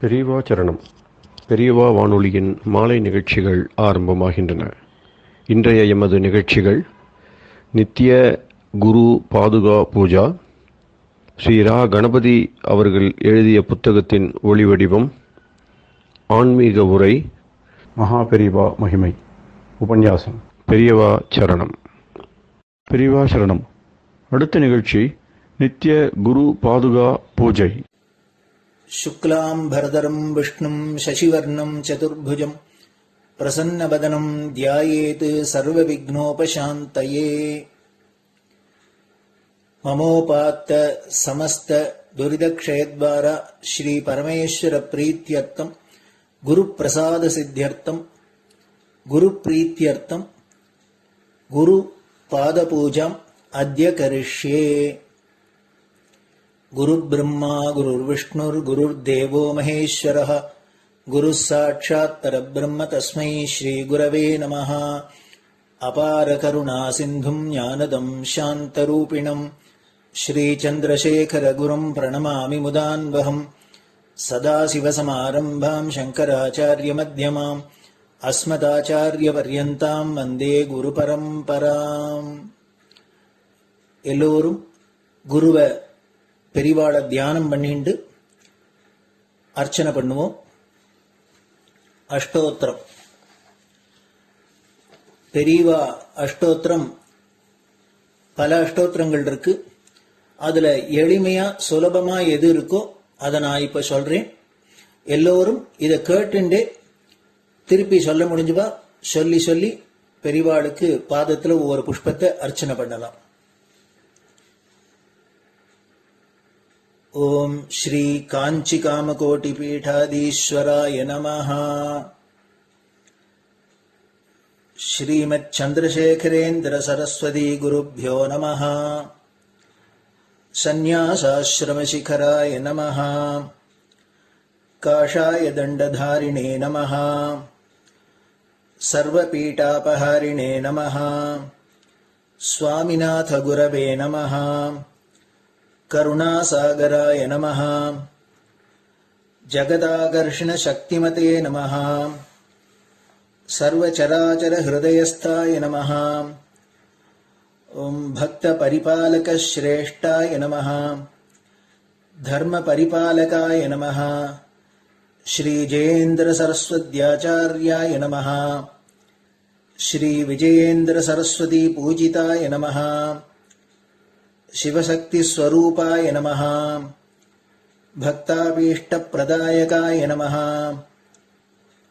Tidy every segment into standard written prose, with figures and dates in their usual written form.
பெரியவா சரணம். பெரியவா வானொலியின் மாலை நிகழ்ச்சிகள் ஆரம்பமாகின்றன. இன்றைய எமது நிகழ்ச்சிகள் நித்திய குரு பாதுகா பூஜா, ஸ்ரீ ரா கணபதி அவர்கள் எழுதிய புத்தகத்தின் ஒளிவடிவம், ஆன்மீக உரை, மகா பெரியவா மகிமை, உபன்யாசம். பெரியவா சரணம். பெரியவா சரணம். அடுத்த நிகழ்ச்சி நித்திய குரு பாதுகா பூஜை. शुक्लां भरदरं विष्णुं शशिवर्णं चतुर्भुजं प्रसन्नवदनं ध्यायेत् सर्वविघ्नोपशान्तये। ममोपात्त समस्त दुरितक्षयद्वारा श्री परमेश्वर प्रीत्यर्थं गुरुप्रसाद सिद्ध्यर्थं गुरुप्रीत्यर्थं गुरुपादपूजाम् अद्य करिष्ये। गुरुर्ब्रह्मा गुरुर्विष्णुर्गुरुर्देवो महेश्वरः गुरुः साक्षात् परब्रह्म तस्मै श्रीगुरवे नमः। अपारकरुणासिन्धुं ज्ञानदं शान्तरूपिणं श्रीचन्द्रशेखरगुरुं प्रणमामि मुदान्वहम्। सदाशिवसमारम्भां शङ्कराचार्यमध्यमाम् अस्मदाचार्यपर्यन्तां वन्दे गुरुपरम्पराम्. எல்லோரும் குருவை பெரிவாளை தியானம் பண்ணிண்டு அர்ச்சனை பண்ணுவோம். அஷ்டோத்திரம். பெரியவா அஷ்டோத்திரம் பல அஷ்டோத்திரங்கள் இருக்கு. அதுல எளிமையா சுலபமா எது இருக்கோ அதை நான் இப்ப சொல்றேன். எல்லோரும் இதை கேட்டுண்டே திருப்பி சொல்ல முடிஞ்சுவா சொல்லி சொல்லி பெரிவாளுக்கு பாதத்துல ஒவ்வொரு புஷ்பத்தை அர்ச்சனை பண்ணலாம். ओम श्री कांची कामकोटि पीठाधीश्वराय नमः. श्रीमत् चंद्रशेखरेन्द्र सरस्वती गुरुभ्यो नमः. संन्यासाश्रम शिखराय नमः. काषाय दंडधारिणे नमः. सर्वपीठापहारिणे नमः. स्वामिनाथ गुरवे नमः. करुणासागराय नमः. जगदाकर्षण शक्तिमते नमः. सर्वचराचर हृदयस्थाय नमः. ओम भक्त परिपालक श्रेष्ठाय नमः. धर्म परिपालकाय नमः. श्री जयेन्द्र सरस्वत्याचार्याय नमः. श्री विजयेन्द्र सरस्वती पूजिताय नमः. शिवशक्ति स्वरूपाय नमः. भक्ताभीष्ट प्रदायकाय नमः.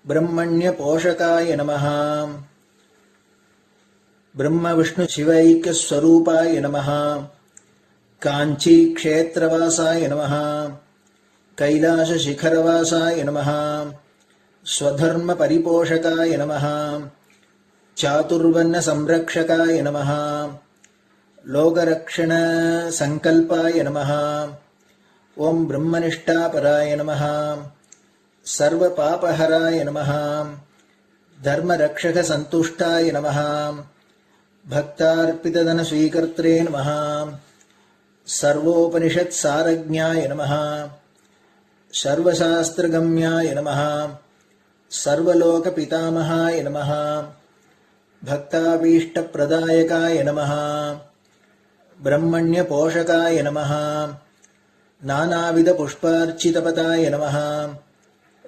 ब्रह्मण्य पोषकाय नमः. ब्रह्म विष्णु शिवैक्य स्वरूपाय नमः. कांची क्षेत्रवासाय नमः. कैलाश शिखरवासाय नमः. स्वधर्म परिपोषकाय नमः. चातुर्वर्ण संरक्षकाय नमः. लोकरक्षण संकल्पाय नमः. ओम ब्रह्मनिष्ठापराय नमः. सर्वपापहराय नमः. धर्मरक्षक संतुष्टाय नमः. भक्तार्पितधन स्वीकर्त्रे नमः. सर्वोपनिषत् सारज्ञाय नमः. सर्वशास्त्रगम्याय नमः. सर्वलोक पितामहाय नमः. भक्ताभीष्ट प्रदायकाय नमः. ब्रह्मण्य पोषकाय नमः. नानाविध पुष्पार्चितपताय नमः.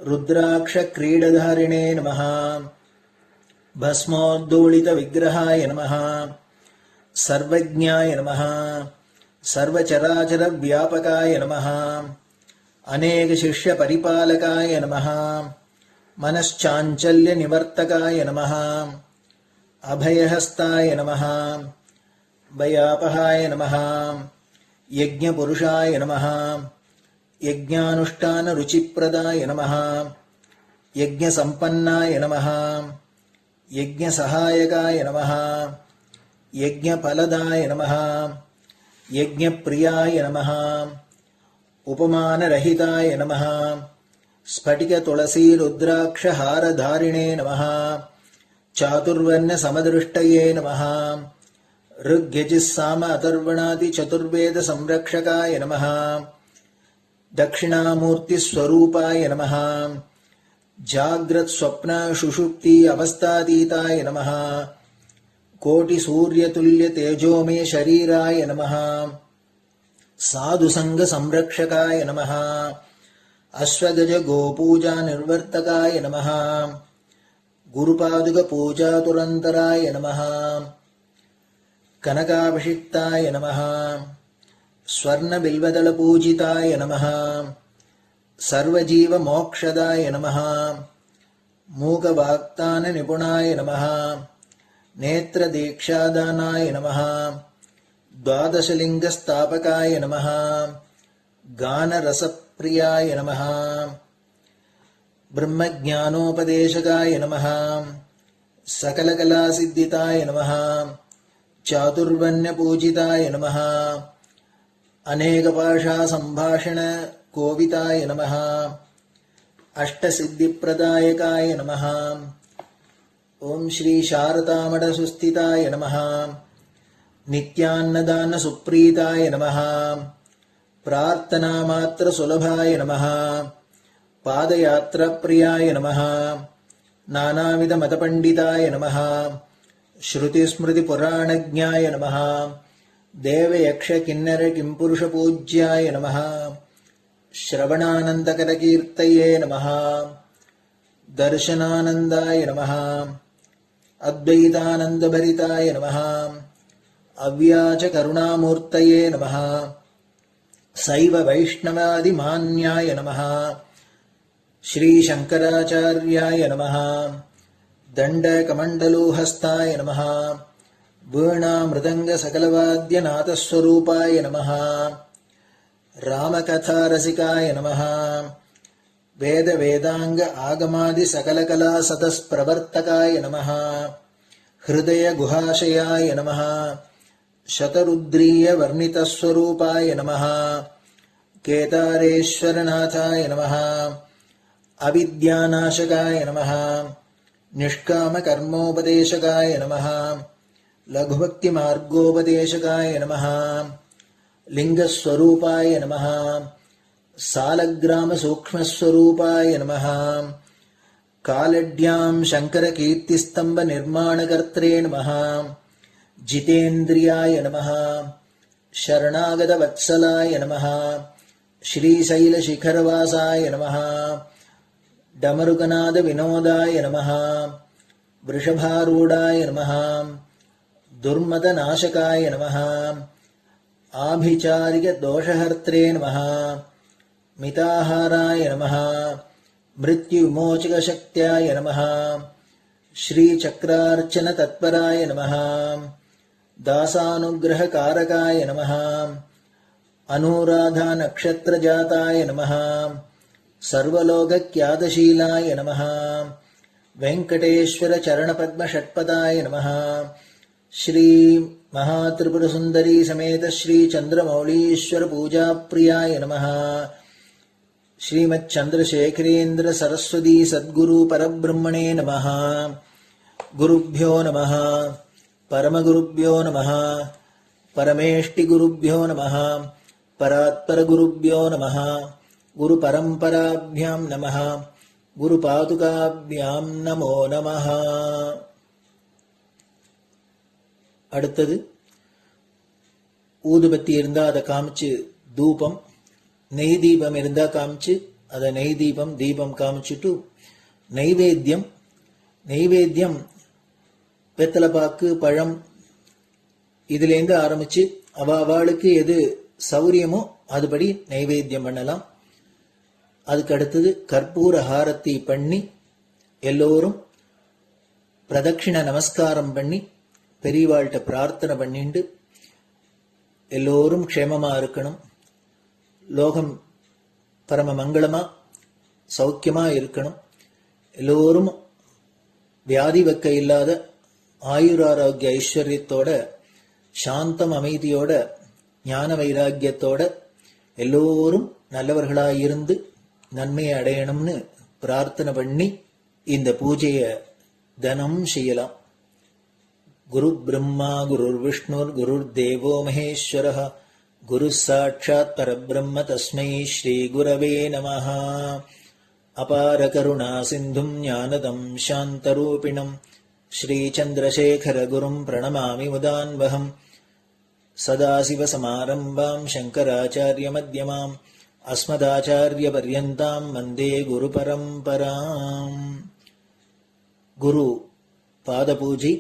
रुद्राक्ष क्रीडधारिणे नमः. भस्मोद्दोलित विग्रहाय नमः. सर्वज्ञाय नमः. सर्वचराचर व्यापकाय नमः. अनेक शिष्य परिपालकाय नमः. मनश्चाञ्चल्य निवर्तकाय नमः. अभयहस्ताय नमः. भयापहाय नमः. यज्ञपुरुषाय नमः. यज्ञानुष्ठान रुचिप्रदाय नमः. यज्ञसम्पन्नाय नमः. यज्ञसहायकाय नमः. यज्ञफलदाय नमः. यज्ञप्रियाय नमः. उपमानरहिताय नमः. स्फटिक तुलसी रुद्राक्ष हारधारिणे नमः. चातुर्वर्ण समदृष्टये नमः. ऋग्यजुस्साम अथर्वणादि चतुर्वेद संरक्षकाय नमः. दक्षिणामूर्तिस्वरूपाय नमः जाग्रत् स्वप्न सुषुप्ति अवस्थातीताय नमः कोटिसूर्यतुल्यतेजोमय शरीराय नमः साधुसङ्गसंरक्षकाय नमः अश्वगज गोपूजा निर्वर्तकाय नमः गुरुपादुकपूजातुरन्तराय नमः कनकाभिषिक्ताय नमः स्वर्णबिल्वदलपूजिताय नमः सर्वजीवमोक्षदाय नमः मूकवाक्ताननिपुणाय नमः नेत्रदीक्षादानाय नमः द्वादशलिङ्गस्थापकाय नमः गानरसप्रियाय नमः ब्रह्मज्ञानोपदेशकाय नमः सकलकलासिद्धिताय नमः चातुर्वर्ण्यपूजिताय नमः अनेकभाषासम्भाषण कोविताय नमः अष्टसिद्धिप्रदायकाय नमः ओम श्री शारदामठसुस्थिताय नमः नित्यान्नदानसुप्रीताय नमः प्रार्थनामात्रसुलभाय नमः पादयात्राप्रियाय नमः नानाविधमतपण्डिताय नमः श्रुतिस्मृतिपुराणज्ञाय नमः देवयक्षकिन्नरकिंपुरुषपूज्याय नमः श्रवणानन्दकरकीर्तये नमः दर्शनानन्दाय नमः अद्वैतानन्दभरिताय नमः अव्याजकरुणामूर्तये नमः शैव वैष्णवादिमान्याय नमः श्रीशङ्कराचार्याय नमः दण्डकमण्डलोहस्ताय नमः वीणामृदङ्गसकलवाद्यनाथस्वरूपाय नमः रामकथारसिकाय नमः वेदवेदाङ्ग आगमादिसकलकलासतस्प्रवर्तकाय नमः हृदयगुहाशयाय नमः शतरुद्रीयवर्णितस्वरूपाय नमः केदारेश्वरनाथाय नमः अविद्यानाशकाय नमः निष्कामकर्मोपदेशकाय नमः लघुभक्तिमार्गोपदेशकाय नमः लिङ्गस्वरूपाय नमः सालग्रामसूक्ष्मस्वरूपाय नमः कालड्यां शङ्करकीर्तिस्तम्भनिर्माणकर्त्रे नमः जितेन्द्रियाय नमः शरणागतवत्सलाय नमः श्रीशैलशिखरवासाय नमः डमरुकनादविनोदाय नमः वृषभारूढाय नमः दुर्मदनाशकाय नमः आभिचारिकदोषहर्त्रे नमः मिताहाराय नमः मृत्युविमोचकशक्त्याय नमः श्रीचक्रार्चनतत्पराय नमः दासानुग्रहकारकाय नमः अनुराधानक्षत्रजाताय नमः सर्वलोकख्यातशीलाय नमः वेङ्कटेश्वरचरणपद्मषट्पदाय नमः श्री महात्रिपुरसुन्दरी समेत श्री चन्द्रमौलीश्वर पूजाप्रियाय नमः श्रीमच्चन्द्रशेखरेन्द्र सरस्वती सद्गुरु परब्रह्मणे नमः गुरुभ्यो नमः परमगुरुभ्यो नमः परमेष्टिगुरुभ्यो नमः परात्परगुरुभ्यो नमः गुरुपरम्पराभ्यां नमः गुरुपादुकाभ्यां नमो नमः. அடுத்தது ஊதுபத்தி இருந்தா அதை காமிச்சு தூபம், நெய் தீபம் இருந்தா காமிச்சு அதை நெய் தீபம் தீபம் காமிச்சுட்டு நைவேத்தியம் வெத்தலைப்பாக்கு பழம் இதுலேருந்து ஆரம்பிச்சு அவளுக்கு எது சௌரியமோ அதுபடி நைவேத்தியம் பண்ணலாம். அதுக்கு அடுத்தது கற்பூர ஹாரத்தி பண்ணி எல்லோரும் பிரதட்சிண நமஸ்காரம் பண்ணி பெரியவாள்கிட்ட பிரார்த்தனை பண்ணிண்டு எல்லோரும் க்ஷேமமா இருக்கணும், லோகம் பரம மங்களமா சௌக்கியமா இருக்கணும், எல்லோரும் வியாதி வெக்க இல்லாத ஆயுராரோக்கிய ஐஸ்வர்யத்தோட சாந்தம் அமைதியோட ஞான வைராக்கியத்தோட எல்லோரும் நல்லவர்களாயிருந்து நன்மையை அடையணும்னு பிரார்த்தனை பண்ணி இந்த பூஜையை தினம் செய்யலாம். குரு பிரம்மா குருர் விஷ்ணுர் குருர் தேவோ மகேஸ்வரः குரு சாட்சாத் பரபிரம்ம தஸ்மை ஸ்ரீ குரவே நமஹ. அபார கருணா சிந்தும் ஞானதம் சாந்தரூபிணம் ஸ்ரீ சந்திரசேகர குரும் பிரணமாமி முதான்வகம். சதாசிவசமாரம்பாம் சங்கராச்சாரிய மத்யமாம் அஸ்மதாச்சாரிய பர்யந்தாம் வந்தே குரு பரம்பராம். குரு பாத பூஜை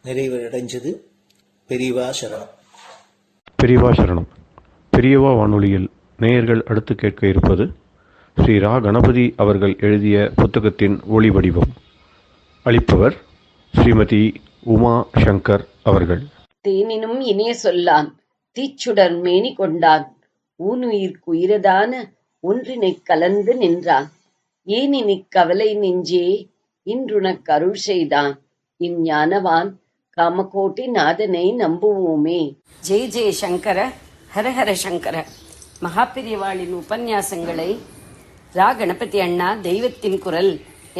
நிறைவடைஞ்சது. பெரியவா சரணம். பெரியவா சரணம். பெரியவா வானொலியில் நேயர்கள் அடுத்து கேட்க இருப்பது ஸ்ரீ ரா கணபதி அவர்கள் எழுதிய புத்தகத்தின் ஒளி வடிவம். அளிப்பவர் ஸ்ரீமதி உமா சங்கர் அவர்கள். தேனினும் இனிய சொல்லான் தீச்சுடர் மேனி கொண்டான் ஊனுயிர்க்குயிரதான ஒன்றினைக் கலந்து நின்றான் ஏனினிக் கவலை நெஞ்சே இன்றுனக் அருள் செய்தான் இஞ்ஞானவான் காமகோட்டி நாதனை நம்புவோமே. ஜெய ஜெய சங்கர, ஹரஹர சங்கர. மகாபெரிவாளின் உபன்யாசங்களை ரா கணபதி அண்ணா தெய்வத்தின் குரல்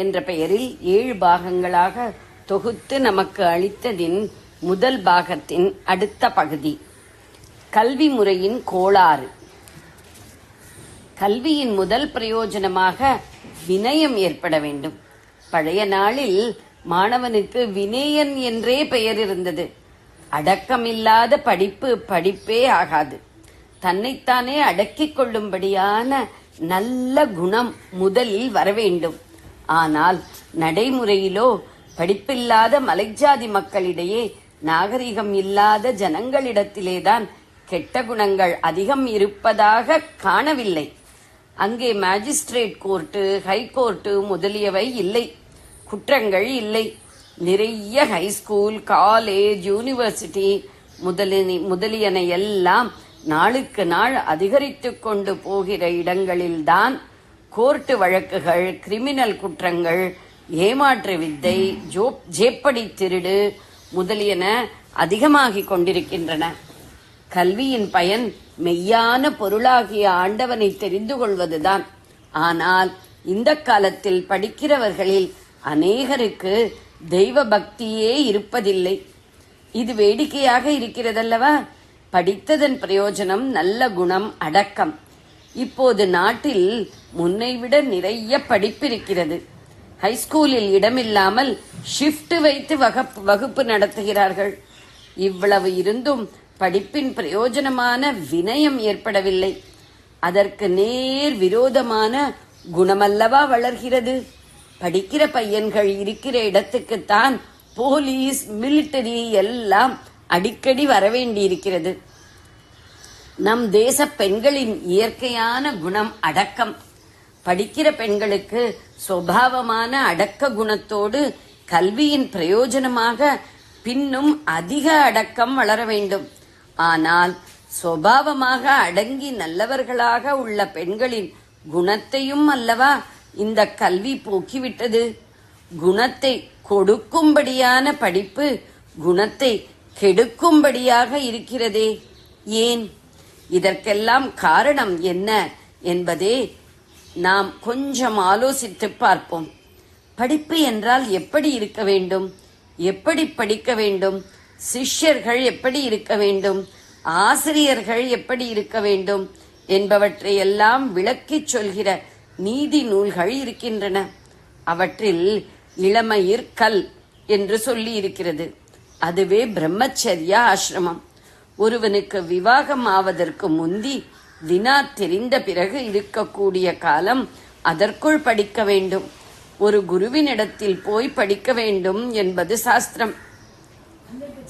என்ற பெயரில் 7 பாகங்களாக தொகுத்து நமக்கு அளித்ததின் முதல் பாகத்தின் அடுத்த பகுதி கல்வி முறையின் கோளாறு. கல்வியின் முதல் பிரயோஜனமாக வினயம் ஏற்பட வேண்டும். பழைய நாளில் மாணவனுக்கு வினயன் என்றே பெயர் இருந்தது. அடக்கமில்லாத படிப்பு படிப்பே ஆகாது. தன்னைத்தானே அடக்கிக் கொள்ளும்படியான நல்ல குணம் முதலில் வரவேண்டும். ஆனால் நடைமுறையிலோ படிப்பில்லாத மலைஜாதி மக்களிடையே, நாகரிகம் இல்லாத ஜனங்களிடத்திலேதான் கெட்ட குணங்கள் அதிகம் இருப்பதாக காணவில்லை. அங்கே மேஜிஸ்ட்ரேட் கோர்ட்டு, ஹைகோர்ட்டு முதலியவை இல்லை, குற்றங்கள் இல்லை. நிறைய ஹைஸ்கூல், காலேஜ், யூனிவர்சிட்டி முதலியன எல்லாம் நாளுக்கு நாள் அதிகரித்து கொண்டு போகிற இடங்களில்தான் கோர்ட்டு வழக்குகள், கிரிமினல் குற்றங்கள், ஏமாற்று வித்தை, ஜேப்படி திருடு முதலியன அதிகமாகிக் கொண்டிருக்கின்றன. கல்வியின் பயன் மெய்யான பொருளாகிய ஆண்டவனை தெரிந்து கொள்வதுதான். ஆனால் இந்த காலத்தில் படிக்கிறவர்களில் அநேகருக்கு தெய்வ பக்தியே இருப்பதில்லை. இது வேடிக்கையாக இருக்கிறதல்லவா? படித்ததன் பிரயோஜனம் நல்ல குணம், அடக்கம். இப்போது நாட்டில் முன்னைவிட நிறைய படிப்பிருக்கிறது. ஹைஸ்கூலில் இடமில்லாமல் ஷிப்ட் வைத்து வகுப்பு நடத்துகிறார்கள். இவ்வளவு இருந்தும் படிப்பின் பிரயோஜனமான வினயம் ஏற்படவில்லை. அதற்கு நேர் விரோதமான குணமல்லவா வளர்கிறது. படிக்கிற பையன்கள் இருக்கிற இடத்துக்குத்தான் போலீஸ், மிலிட்டரி எல்லாம் அடிக்கடி வரவேண்டியிருக்கிறது. நம் தேச பெண்களின் இயற்கையான குணம் அடக்கம். படிக்கிற பெண்களுக்கு சுபாவமான அடக்க குணத்தோடு கல்வியின் பிரயோஜனமாக பின்னும் அதிக அடக்கம் வளர வேண்டும். ஆனால் சுபாவமாக அடங்கி நல்லவர்களாக உள்ள பெண்களின் குணத்தையும் அல்லவா இந்த கல்வி போக்கிவிட்டது. குணத்தை கொடுக்கும்படியான படிப்பு குணத்தை கெடுக்கும்படியாக இருக்கிறதே. ஏன்? இதற்கெல்லாம் காரணம் என்ன என்பதே நாம் கொஞ்சம் ஆலோசித்து பார்ப்போம். படிப்பு என்றால் எப்படி இருக்க வேண்டும்? எப்படி படிக்க வேண்டும்? சிஷ்யர்கள் எப்படி இருக்க வேண்டும்? ஆசிரியர்கள் எப்படி இருக்க வேண்டும் என்பவற்றையெல்லாம் விளக்கிச் சொல்கிற நீதி நூல்கள் இருக்கின்றன. அவற்றில் இளமயிர் கல் என்று சொல்லி இருக்கிறது. அதுவே பிரம்மச்சரிய ஆசிரமம். ஒருவனுக்கு விவாகம் ஆவதற்கு முந்தி வினா தெரிந்த பிறகு இருக்கக்கூடிய காலம் அதற்குள் படிக்க வேண்டும். ஒரு குருவினிடத்தில் போய் படிக்க வேண்டும் என்பது சாஸ்திரம்.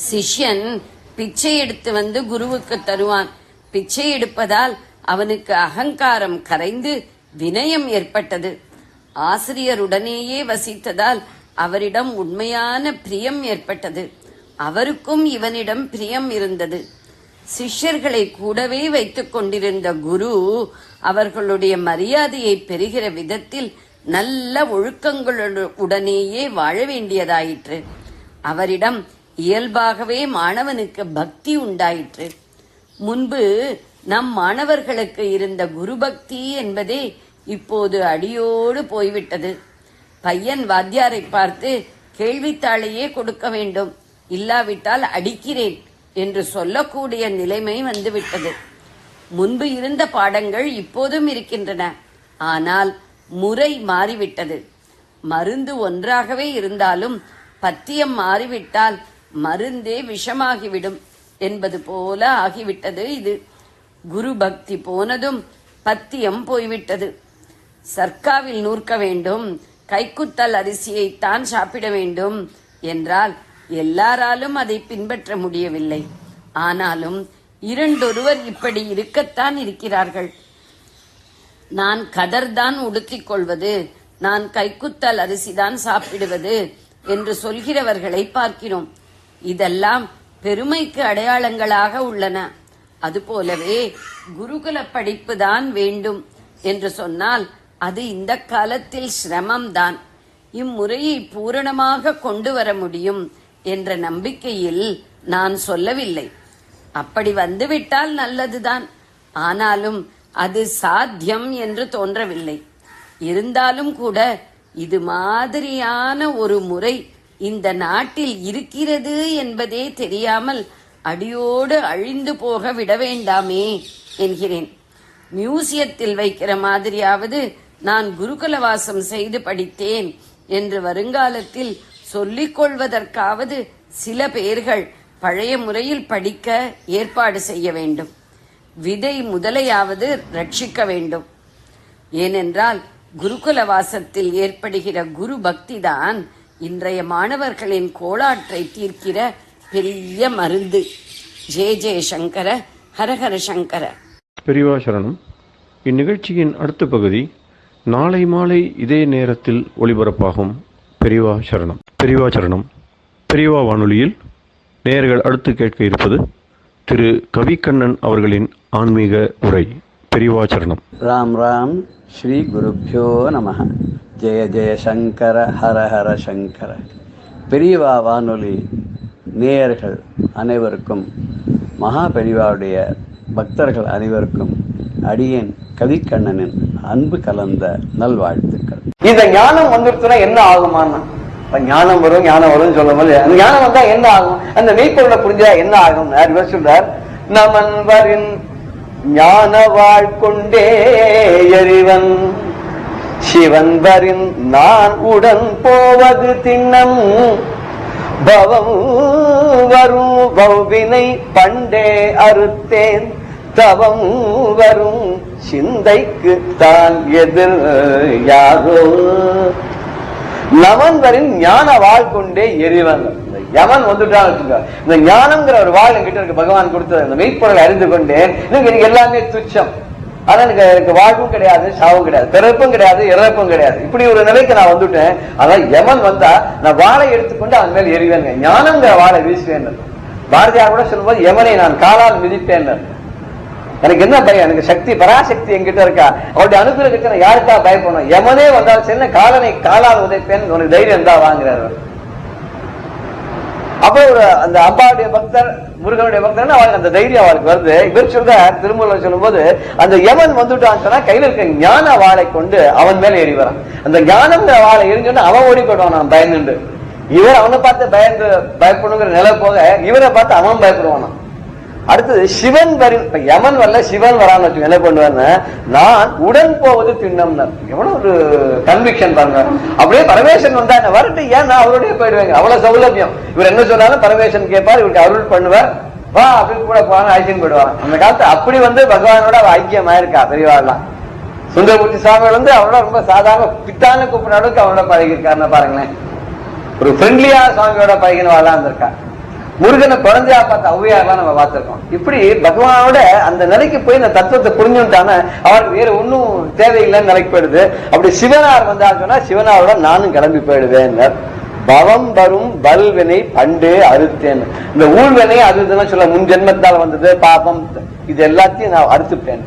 சிஷ்யன் பிச்சை எடுத்து வந்து குருவுக்கு தருவான். பிச்சை எடுப்பதால் அவனுக்கு அகங்காரம் கரைந்து வினயம் ஏற்பட்டது. ஆசிரியருடனேயே வசித்ததால் அவரிடம் உண்மையான பிரியம் ஏற்பட்டது. அவருக்கும் இவனிடம் பிரியம் இருந்தது. சிஷ்யர்களை கூடவே வைத்துக் கொண்டிருந்த குரு அவர்களுடைய மரியாதையை பெறுகிற விதத்தில் நல்ல ஒழுக்கங்களுடனேயே வாழ வேண்டியதாயிற்று. அவரிடம் இயல்பாகவே மாணவனுக்கு பக்தி உண்டாயிற்று. முன்பு நம் மாணவர்களுக்கு இருந்த குரு பக்தி என்பதே இப்போது அடியோடு போய்விட்டது. பையன் வாத்தியாரை பார்த்து கேள்வித்தாளையே கொடுக்க வேண்டும், இல்லாவிட்டால் அடிக்கிறேன் என்று சொல்லக்கூடிய நிலைமை வந்துவிட்டது. முன்பு இருந்த பாடங்கள் இப்போதும் இருக்கின்றன. ஆனால் முறை மாறிவிட்டது. மருந்து ஒன்றாகவே இருந்தாலும் பத்தியம் மாறிவிட்டால் மருந்தே விஷமாகிவிடும் என்பது போல ஆகிவிட்டது இது. குரு பக்தி போனதும் பத்தியம் போய்விட்டது. சர்க்காவில் நூற்க வேண்டும், கைக்குத்தல் அரிசியைத்தான் சாப்பிட வேண்டும் என்றால் எல்லாராலும் அதை பின்பற்ற முடியவில்லை. ஆனாலும் இரண்டொருவர் இப்படி இருக்கத்தான் இருக்கிறார்கள். நான் கதர்தான் உடுத்திக் கொள்வது, நான் கைக்குத்தல் அரிசிதான் சாப்பிடுவது என்று சொல்கிறவர்களை பார்க்கிறோம். இதெல்லாம் பெருமைக்கு அடையாளங்களாக உள்ளன. அதுபோலவே குருகுல படிப்புதான் வேண்டும் என்று சொன்னால் அது இந்த காலத்தில் சிரமம்தான். இம்முறையை பூரணமாக கொண்டு வர முடியும் என்ற நம்பிக்கையில் நான் சொல்லவில்லை. அப்படி வந்துவிட்டால் நல்லதுதான். ஆனாலும் அது சாத்தியம் என்று தோன்றவில்லை. இருந்தாலும் கூட இது மாதிரியான ஒரு முறை இந்த நாட்டில் இருக்கிறது என்பதே தெரியாமல் அடியோடு அழிந்து போக விட வேண்டாமே என்கிறேன். மியூசியத்தில் வைக்கிற மாதிரியாவது நான் குருகுலவாசம் செய்து படித்தேன் என்று வருங்காலத்தில் சொல்லிக் கொள்வதற்காவது சில பேர்கள் பழைய முறையில் படிக்க ஏற்பாடு செய்ய வேண்டும். விதை முதலையாவது ரட்சிக்க வேண்டும். ஏனென்றால் குருகுலவாசத்தில் ஏற்படுகிற குரு பக்திதான் இன்றைய மாணவர்களின் கோளாற்றை தீர்க்கிற பெரிய மருந்து. ஜெய ஜெய சங்கர, ஹரஹர சங்கர. பெரியவா சரணம். இந்நிகழ்ச்சியின் அடுத்த பகுதி நாளை மாலை இதே நேரத்தில் ஒளிபரப்பாகும். பெரியவா சரணம். பெரியவா சரணம். பெரியவா வானொலியில் நேயர்கள் அடுத்து கேட்க இருப்பது திரு கவிக்கண்ணன் அவர்களின் ஆன்மீக உரை. பெரியவா சரணம். ராம் ராம். ஸ்ரீ குருப்யோ நமஹ. ஜெய ஜெய சங்கர, ஹர ஹர சங்கர. பெரியவா வானொலி நேயர்கள் அனைவருக்கும், மகா பெரியவாவுடைய பக்தர்கள் அனைவருக்கும் அடியேன் கவிக்கண்ணனின் அன்பு கலந்த நல்வாழ்த்துக்கள். இந்த ஞானம் வந்துருச்சுன்னா என்ன ஆகுமான்னா, ஞானம் வரும் ஞானம் வரும் சொல்லும் போது அந்த ஞானம் வந்தா என்ன ஆகும், அந்த மெய்ப்பொருளை புரிஞ்சா என்ன ஆகும் சொல்றார். நமன் வரின் ஞான வாழ்கொண்டே எறிவன் சிவன் வரின் நான் உடன் போவது திண்ணம் பவம் வரும் பௌவினை பண்டே அறுத்தேன் தவம் வரும் சிந்தைக்கு தான் எதிர் யாரோ. நமன்வரின் ஞான வாழ் கொண்டே எரிவன். யமன் வந்துட்டான். இந்த ஞானம்ங்கிற ஒரு வாழ் என்கிட்ட இருக்கு, பகவான் கொடுத்தது. இந்த மெய்ப்பொருளை அறிந்து கொண்டேன். எனக்கு எல்லாமே துச்சம். அதான் எனக்கு வாழ்வும் கிடையாது, சாவும் கிடையாது, பிறப்பும் கிடையாது, இறப்பும் கிடையாது. இப்படி ஒரு நிலைக்கு நான் வந்துட்டேன். அதான் யமன் வந்தா நான் வாழை எடுத்துக்கொண்டு அவன் மேல் எரிவேங்க. ஞானம்ங்கிற வாழை வீசுவேன். பாரதியார் கூட சொல்லும்போது யமனை நான் காலால் மிதிப்பேன். எனக்கு என்ன பயம்? எனக்கு சக்தி, பராசக்தி என்கிட்ட இருக்கா. அவருடைய அனுகிரகத்தை நான் யாருக்கா பயப்படணும்? யமனே வந்தாலும் சரி காலனை காலால் உதைப்பேன். உனக்கு தைரியம் தான் வாங்குறாரு. அப்போ அந்த அம்பாவுடைய பக்தர், முருகனுடைய பக்தர், அவளுக்கு அந்த தைரியம் அவளுக்கு வருது. இவர் சொல்றார், திருமூலர் சொல்லும் போது, அந்த யமன் வந்துட்டான்னு சொன்னா கையில இருக்க ஞான வாளை கொண்டு அவன் மேல ஏறி வரான். அந்த ஞானம் வாழை எரிஞ்சோன்னா அவன் ஓடி போயிடுவான், நான் பயந்துண்டு. இவர் அவனை பார்த்து பயப்படணுங்கிற நிலை போக இவரை பார்த்து அவன் பயப்படுவான். அடுத்தது சிவன் வரின், இப்ப யமன் வரல சிவன் வரான்னு வச்சு என்ன பண்ணுவாருன்னு, நான் உடன் போவது திண்ணம்னா எவ்வளவு ஒரு கன்விக்ஷன் பாருங்க. அப்படியே பரமேஸ்வரன் வந்தா என்ன வரட்டு, ஏன் நான் அவருடைய போயிடுவேங்க. அவ்வளவு சௌலபியம். இவர் என்ன சொன்னாலும் பரமேஸ்வரன் கேட்பார், இவருக்கு அருள் பண்ணுவார். வா அப்படின்னு கூட போவாங்க, ஐக்கியம் போயிடுவாங்க. அந்த காலத்து அப்படி பகவானோட அவ ஐக்கியமாயிருக்கா பெரியவாள்லாம். சுந்தரமூர்த்தி சுவாமிகள் அவரோட ரொம்ப சாதாரண பித்தான கூப்பிட அளவுக்கு அவனோட பழகிருக்காருன்னு பாருங்களேன். ஒரு ஃப்ரெண்ட்லியா சுவாமியோட பழகினவாள்லாம் இருந்திருக்கா. முருகனை குழந்தையா பார்த்த ஔவையாரெல்லாம் நம்ம பார்த்திருக்கோம். இப்படி பகவானோட அந்த நிலைக்கு போய் இந்த தத்துவத்தை புரிஞ்சுட்டான அவருக்கு வேற ஒன்னும் தேவையில்லைன்னு நிலைக்கு போயிடுது. அப்படி சிவனார் வந்தான்னு சொன்னா சிவனாரோட நானும் கிளம்பி போயிடுவேன். பவம் வரும் பல்வினை பண்டு அறுத்தேன். இந்த ஊழ்வினை அது சொல்ல முன் ஜென்மத்தால் வந்தது பாபம், இது எல்லாத்தையும் நான் அறுத்துப்பேன்.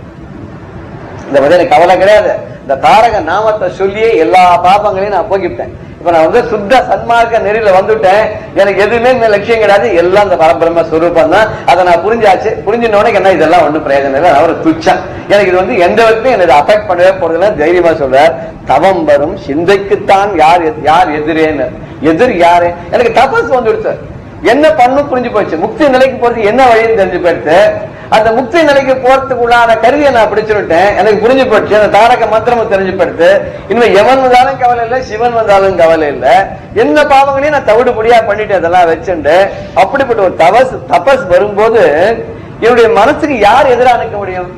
இந்த மாதிரி எனக்கு கவலை கிடையாது. இந்த தாரக நாமத்தை சொல்லியே எல்லா பாபங்களையும் நான் போக்கிப்பேன். இப்ப நான் சுத்த சன்மார்க்க நெறியில வந்துட்டேன். எனக்கு எதுவுமே லட்சியம் கிடையாது, எல்லாம் இந்த பரபிரம்ம ஸ்வரூபம் தான். அதை நான் புரிஞ்சாச்சு. புரிஞ்சுனோடனே என்ன இதெல்லாம் ஒன்றும் பிரயோஜனம் இல்லை, அவர் துச்சம். எனக்கு இது எந்த விதத்தையும் எனக்கு அஃபெக்ட் பண்ணவே போறதுல தைரியமா சொல்றார். தவம் வரும் சிந்தைக்குத்தான் யார் எதிரேன்னு. எதிர் யாரு? எனக்கு தபஸ் வந்துடுச்சு. என்ன பண்ணும் புரிஞ்சு போச்சு. முக்தி நிலைக்கு போறதுக்கு என்ன வழின்னு தெரிஞ்சு போயிடுத்து. அந்த முக்தி நிலைக்கு போறதுக்கு உள்ளான கருவியை நான் பிடிச்சுட்டேன், எனக்கு புரிஞ்சு போச்சு. அந்த தாரக மந்திரமும் தெரிஞ்சு போயிடுத்து. இனிமே எவன் வந்தாலும் கவலை இல்லை, சிவன் வந்தாலும் கவலை இல்லை. என்ன பாவங்களையும் நான் தவிடு பொடியா பண்ணிட்டு அதெல்லாம் வச்சுட்டு, அப்படிப்பட்ட ஒரு தபஸ் வரும்போது என்னுடைய மனசுக்கு யார் எதிராக நிற்க முடியும்?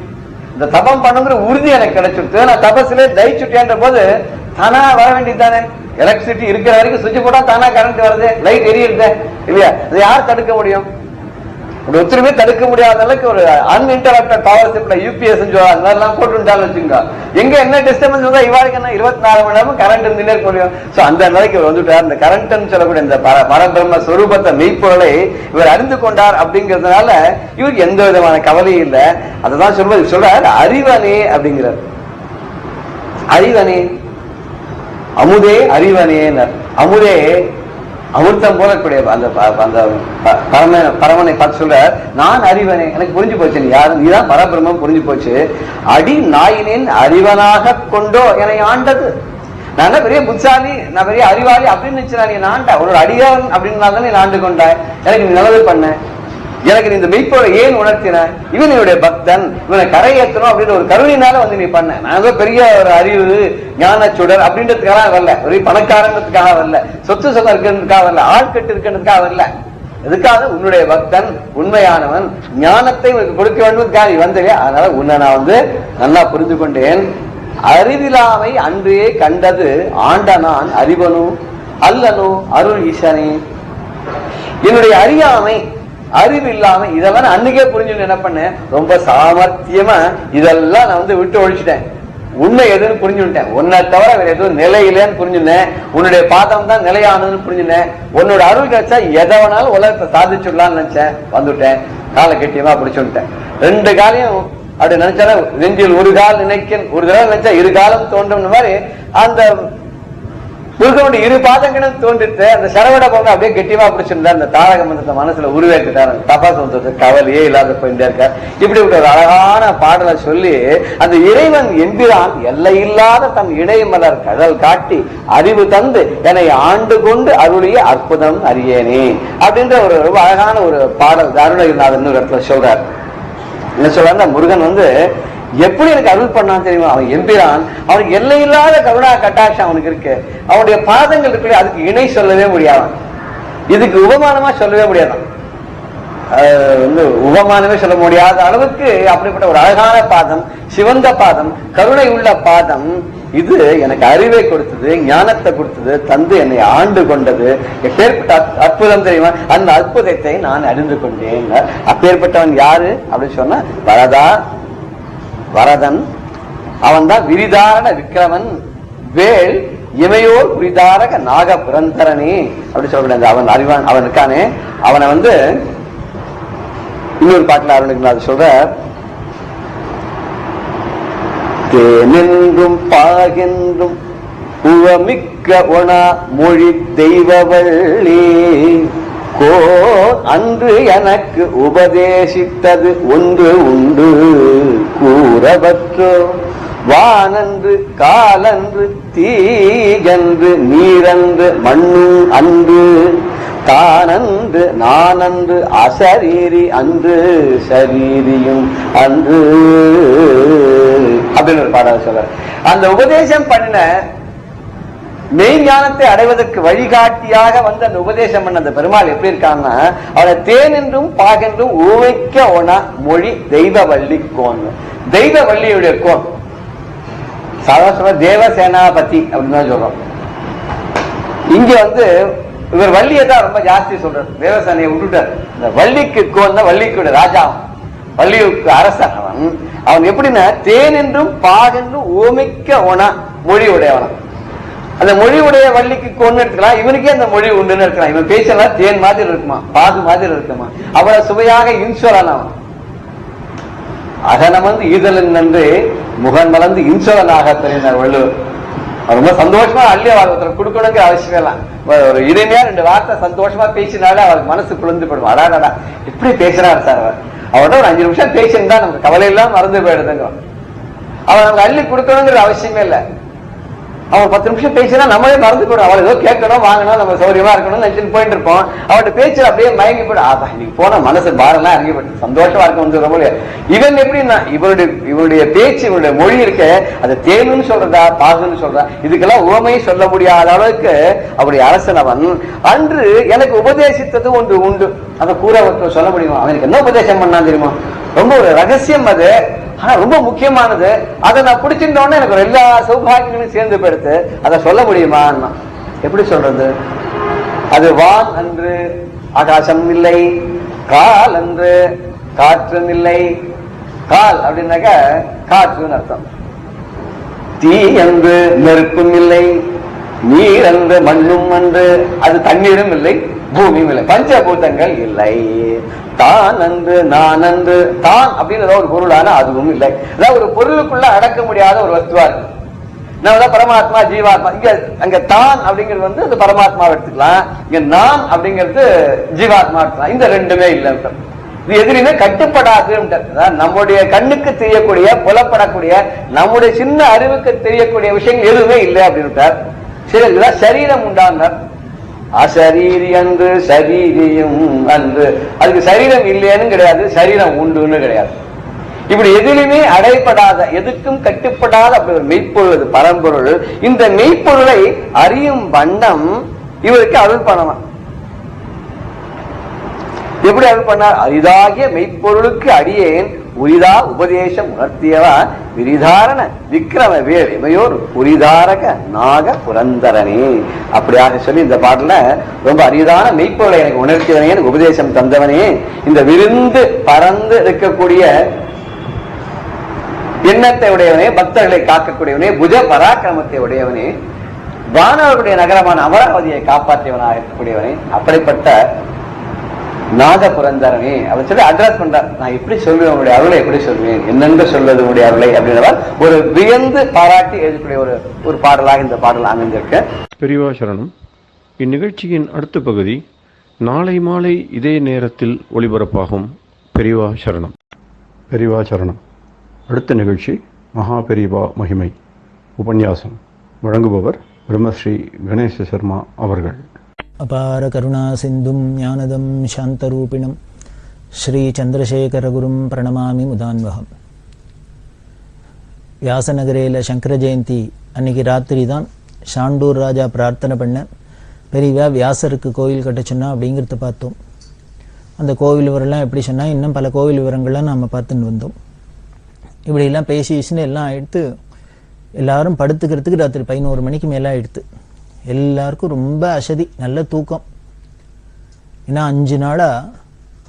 இந்த தபம் பண்ணுங்கிற உறுதி எனக்கு கிடைச்சிருச்சு. நான் தபஸ்ல ஜெயிச்சுட்டேன்ற போது தானா வர வேண்டியதுதானே. எலக்ட்ரிசிட்டி இருக்கிற வரைக்கும் சுவிட்ச் போட்டா தானா கரண்ட் வருது, லைட் எரியுது இல்லையா? அதை யார் தடுக்க முடியும்? ஒருத்தருமே தடுக்க முடியாத அளவுக்கு ஒரு அன்இன்டரப்டட் பவர் சப்ளை யூபிஎஸ் அந்த மாதிரிலாம் போட்டுட்டாலும் வச்சுங்க. எங்க என்ன டிஸ்டர்பன்ஸ் வந்தா இவாளுக்கு என்ன 24 மணி நேரம் கரண்ட் இருந்துட்டே இருக்க முடியும். சோ அந்த நிலைக்கு வந்துட்டார். இந்த கரண்ட் சொல்லக்கூடிய இந்த பரபிரம்ம ஸ்வரூபத்தை மெய்ப்பொருளை இவர் அறிந்து கொண்டார். அப்படிங்கிறதுனால இவருக்கு எந்த விதமான கவலையும் இல்லை. அததான் சொல்றார் அறிவனே அப்படிங்கிறார். அறிவனே, அமுதே அறிவனே. அமுதே அமிர்தம் போலக்கூடிய அந்த பரமனை பார்த்து சொல்ற, நான் அறிவனே, எனக்கு புரிஞ்சு போச்சு, நீ யாரு, நீதான் பரபிரம்மம் புரிஞ்சு போச்சு. அடி நாயினேன் அறிவனாக கொண்டோ என்னை ஆண்டது. நான் பெரிய புத்தாலி, நான் பெரிய அறிவாளி அப்படின்னு நினைச்சா நீ ஆண்ட ஒரு அடியான் அப்படின்னு நீ ஆண்டு கொண்டாய். எனக்கு நீ நல்லது பண்ண, எனக்கு நீ இந்த மெய்ப்பொருளை ஏன் உணர்த்தின? இவன் என்னுடைய பக்தன், இவனை கரையேற்றணும் அப்படின்னு ஒரு கருணினால வந்து நீ பண்ண. நான் பெரிய ஒரு அறிவு ஞான சுடர் அப்படின்றதுக்காக வரல, ஒரு பணக்காரங்கிறதுக்காக வரல, சொத்து சொந்தம் இருக்கிறதுக்காக வரல, ஆள்கட்டு இருக்கிறதுக்காக வரல. எதுக்காக? உன்னுடைய பக்தன், உண்மையானவன், ஞானத்தை கொடுக்க வேண்டும்காக நீ வந்தவே. அதனால உன்னை நான் வந்து நல்லா புரிந்து கொண்டேன். அறிவிலாமை அன்றே கண்டது ஆண்ட நான் அறிவனோ அல்லனோ அருள் ஈசனே. என்னுடைய அறியாமை, அறிவு இல்லாம இதெல்லாம் அன்னைக்கே புரிஞ்சுன்னு என்ன பண்ணேன், ரொம்ப சாமர்த்தியமா இதெல்லாம் நான் வந்து விட்டு ஒழிச்சிட்டேன். உண்மை எதுன்னு புரிஞ்சுட்டேன். உன்னை தவிர வேற எதுவும் நிலையிலேன்னு புரிஞ்சுனேன். உன்னுடைய பாதம் தான் நிலையானதுன்னு புரிஞ்சுனேன். உன்னோட அருள் கிடைச்சா எதை வேணாலும் உலகத்தை சாதிச்சுடலாம்னு நினைச்சேன், வந்துட்டேன். காலை கட்டியமா பிடிச்சுட்டேன். 2 காலையும் அப்படி நினைச்சாலும் நெஞ்சில் ஒரு கால் நினைக்கன், ஒரு தடவை நினைச்சா 2 காலம் தோன்றும் மாதிரி அந்த முருகனுடைய 2 பாதங்களும் தோன்றிட்டு அந்த சரவண பொண்ணு அப்படியே கெட்டியமா பிடிச்சிருந்தா அந்த தாரக மந்திரத்தை மனசுல உருவேற்றாரு. தபாஸ் வந்து கவலையே இல்லாத போயிட்டே இருக்கார். இப்படி ஒரு அழகான பாடலை சொல்லி அந்த இறைவன் எம்பிரான் எல்லை இல்லாத தன் இடைமலர் கடல் காட்டி அறிவு தந்து என்னை ஆண்டு கொண்டு அருளிய அற்புதம் அறியேனே அப்படின்ற ஒரு ரொம்ப அழகான ஒரு பாடல் அருணகிரிநாதன் ஒரு இடத்துல சொல்றார். என்ன சொல்றாருன்னா, முருகன் வந்து எப்படி எனக்கு அருள் பண்ணான்னு தெரியுமா? அவன் எம்பிரான், அவனுக்கு எல்லையில்லாத கருணா கட்டாட்சம் அவனுக்கு இருக்கு. அவனுடைய பாதங்கள் இருக்குல்ல, அதுக்கு இணை சொல்லவே முடியாது, இதுக்கு உபமானமா சொல்லவே முடியாது. வந்து உபமானமே சொல்ல முடியாத அளவுக்கு அப்படிப்பட்ட ஒரு அழகான பாதம், சிவந்த பாதம், கருணை உள்ள பாதம். இது எனக்கு அறிவை கொடுத்தது, ஞானத்தை கொடுத்தது, தந்து என்னை ஆண்டு கொண்டது. எப்பேற்பட்ட அற்புதம் தெரியுமா? அந்த அற்புதத்தை நான் அறிந்து கொண்டேன். அப்பேற்பட்டவன் யாரு அப்படின்னு சொன்னா வரதா, வரதன். அவன் தான் விரிதாரண விக்கிரமன், வேள் இமையோர் புரிதாரக நாக புரந்தரனே அப்படி சொல்லக்கூடாது. அவன் அறிவான், அவன் இருக்கானே, அவனை வந்து இன்னொரு பாட்டுல அருணுக்கு சொல்ற, தேனென்றும் பாகென்றும் உவமிக்க ஒணா மொழி தெய்வவள்ளி கோ அன்று எனக்கு உபதேசித்தது ஒன்று உண்டு கூறவற்றோ, வானன்று காலன்று தீயன்று நீரன்று மண்ணும் அன்று தானன்று நானன்று அசரீரி அன்று சரீரியும் அன்று அப்படின்னு ஒரு பாடல் சொல்ற. அந்த உபதேசம் பண்ண மெய்ஞானத்தை அடைவதற்கு வழிகாட்டியாக வந்து அந்த உபதேசம் பண்ண அந்த பெருமாள் எப்படி இருக்கான்னா, அவனை தேனென்றும் பாகென்றும் ஊவைக்க ஒனா மொழி தெய்வ வள்ளி கோன். தெய்வ வள்ளியுடைய கோன் சாதாரண தேவசேனாபதி அப்படின்னு தான் சொல்றோம். இங்க வந்து இவர் வள்ளியை தான் ரொம்ப ஜாஸ்தி சொல்றாரு, தேவசேனையை விட்டுட்டார். இந்த வள்ளிக்கு கோன் தான் வள்ளிக்குடைய ராஜா, வள்ளியுக்கு அரசன். அவன் எப்படின்னா தேனென்றும் பாகென்றும் ஊமைக்க ஒனா மொழி உடையவன. அந்த மொழி உடைய வள்ளிக்கு கொண்டு எடுத்துக்கலாம், இவனுக்கே அந்த மொழி உண்டுன்னு இருக்கலாம். இவன் பேசலாம் தேன் மாதிரி இருக்குமா, பாகு மாதிரி இருக்குமா, அவளை சுவையாக இன்சொலன். அவன் அகனம் வந்து ஈதலன் நன்று முகன் மலர்ந்து இன்சொலனாக தெரிந்தார் வள்ளுவர். ரொம்ப சந்தோஷமா அள்ளி அவருக்கு கொடுக்கணுங்கிற அவசியம் எல்லாம், ஒரு இனிமையா 2 வார்த்தை சந்தோஷமா பேசினாலே அவருக்கு மனசு குளிர்ந்து போயிடும். அடாடா எப்படி பேசுறாரு சார் அவர், அவர்கிட்ட ஒரு 5 நிமிஷம் பேசியிருந்தா நமக்கு கவலை எல்லாம் மறந்து போயிடுதுங்க. அவன் நமக்கு அள்ளி கொடுக்கணுங்கிற அவசியமே இல்லை. அவன் 10 நிமிஷம் பேசினா நம்மளே மறந்து போயிடும். அவள் ஏதோ கேட்கணும், வாங்கணும், நம்ம சௌரியமா இருக்கணும்னு நினைச்சுட்டு போயிட்டு இருப்போம். அவட்ட பேச்சு அப்படியே மயங்கி போயிடும். இன்னைக்கு போன மனசு பாரெல்லாம் இறங்கி போயிட்டு சந்தோஷமா இருக்க வந்து ரொம்ப. இவன் எப்படின்னா இவருடைய பேச்சு, இவருடைய மொழி இருக்க, அது தேனுன்னு சொல்றதா பாகுன்னு சொல்றா, இதுக்கெல்லாம் உவமை சொல்ல முடியாத அளவுக்கு அவருடைய அரசன் அவன். அன்று எனக்கு உபதேசித்தது ஒன்று உண்டு. அதை கூற சொல்ல முடியுமா? அவனுக்கு என்ன உபதேசம் பண்ணா தெரியுமா? ரொம்ப ஒரு ரகசியம் அது, ஆனா ரொம்ப முக்கியமானது. அதை நான் பிடிச்சிருந்தோன்னு எனக்கு ஒரு எல்லா சௌபாகியங்களும் சேர்ந்து போயிடுத்து. அதை சொல்ல முடியுமா? எப்படி சொல்றது? அது வான் அன்று ஆகாசம் இல்லை, கால் அன்று காற்றும் இல்லை. கால் அப்படின்னாக்க காற்றுன்னு அர்த்தம். தீ என்று நெருப்பும் இல்லை, நீர் என்று மண்ணும் அன்று, அது தண்ணீரும் இல்லை, பூமியும் இல்லை, பஞ்சபூதங்கள் இல்லை. தான் அன்று நான் அன்று, தான் அப்படின்னு ஒரு பொருளான அதுவும் இல்லை. அதாவது ஒரு பொருளுக்குள்ள அடக்க முடியாத ஒரு வஸ்துவா இருக்கு. நம்ம பரமாத்மா ஜீவாத்மா. அங்க தான் அப்படிங்கிறது வந்து அந்த பரமாத்மா எடுத்துக்கலாம், இங்க நான் அப்படிங்கிறது ஜீவாத்மா எடுத்துக்கலாம். இந்த ரெண்டுமே இல்லை. இது எதிரியுமே கட்டுப்படாது. நம்முடைய கண்ணுக்கு தெரியக்கூடிய, புலப்படக்கூடிய, நம்முடைய சின்ன அறிவுக்கு தெரியக்கூடிய விஷயங்கள் எதுவுமே இல்லை அப்படின்னு. சரி, இதுதான் சரீரம் உண்டானார். அசரீரி அன்று சரீரியும் அன்று, அதுக்கு சரீரம் இல்லைன்னு கிடையாது, சரீரம் உண்டுன்னு கிடையாது. இப்படி எதிலுமே அடைப்படாத, எதுக்கும் கட்டுப்படாத அப்படி ஒரு மெய்ப்பொருள் பரம்பொருள். இந்த மெய்ப்பொருளை அறியும் வண்ணம் இவருக்கு அருள் பண்ணலாம். எப்படி அருள் பண்ணார்? அரிதாகிய மெய்ப்பொருளுக்கு அடியேன் உரிதா உபதேசம் உணர்த்தியவா விரிதாரண விக்ரம வேல் இமையோர் உரிதாரக நாக புரந்தரனே. அப்படியாக சொல்லி இந்த பாடல ரொம்ப அரிதான மெய்ப்பொருளை எனக்கு உணர்த்தியவனே, எனக்கு உபதேசம் தந்தவனே, இந்த விருந்து பறந்து இருக்கக்கூடிய எண்ணத்தை உடையவனே, பக்தர்களை காக்கக்கூடியவனே, புஜ பராக்கிரமத்தை உடையவனே, வானவர்களுடைய நகரமான அமராவதியை காப்பாற்றியவனாக இருக்கக்கூடியவனே, அப்படிப்பட்ட நாக புரந்தரனே அவர் சொல்லி அட்ரஸ் பண்றார். நான் எப்படி சொல்லுவேன் உங்களுடைய அருளை, எப்படி சொல்லுவேன், என்னென்று சொல்வது உங்களுடைய அருளை அப்படின்றவர் ஒரு வியந்து பாராட்டி எழுதக்கூடிய ஒரு பாடலாக இந்த பாடல் அமைந்திருக்கு. பெரியவா சரணம். இந்நிகழ்ச்சியின் அடுத்த பகுதி நாளை மாலை இதே நேரத்தில் ஒளிபரப்பாகும். பெரியவா சரணம். பெரியவா சரணம். அடுத்த நிகழ்ச்சி மகா பெரியவா மகிமை உபன்யாசம். வழங்குபவர் பிரம்மஸ்ரீ கணேச சர்மா அவர்கள். அபார கருணா சிந்தும் ஞானதம் சாந்தரூபிணம் ஸ்ரீ சந்திரசேகரகுரும் பிரணமாமி முதான்வகம். வியாசநகரையில் சங்கர ஜெயந்தி அன்னைக்கு ராத்திரி தான் ஷாண்டூர் ராஜா பிரார்த்தனை பண்ண பெரியவா வியாசருக்கு கோவில் கட்ட சொன்னா அப்படிங்கிறத பார்த்தோம். அந்த கோவில் விவரம்லாம் எப்படி சொன்னால் இன்னும் பல கோவில் விவரங்கள்லாம் நம்ம பார்த்துன்னு வந்தோம். இப்படிலாம் பேசின்னு எல்லாம் ஆயிடுத்து. எல்லாரும் படுத்துக்கிறதுக்கு ராத்திரி 11 மணிக்கு மேலே ஆயிடுத்து. எல்லாருக்கும் ரொம்ப அசதி, நல்ல தூக்கம். ஏன்னா 5 நாளாக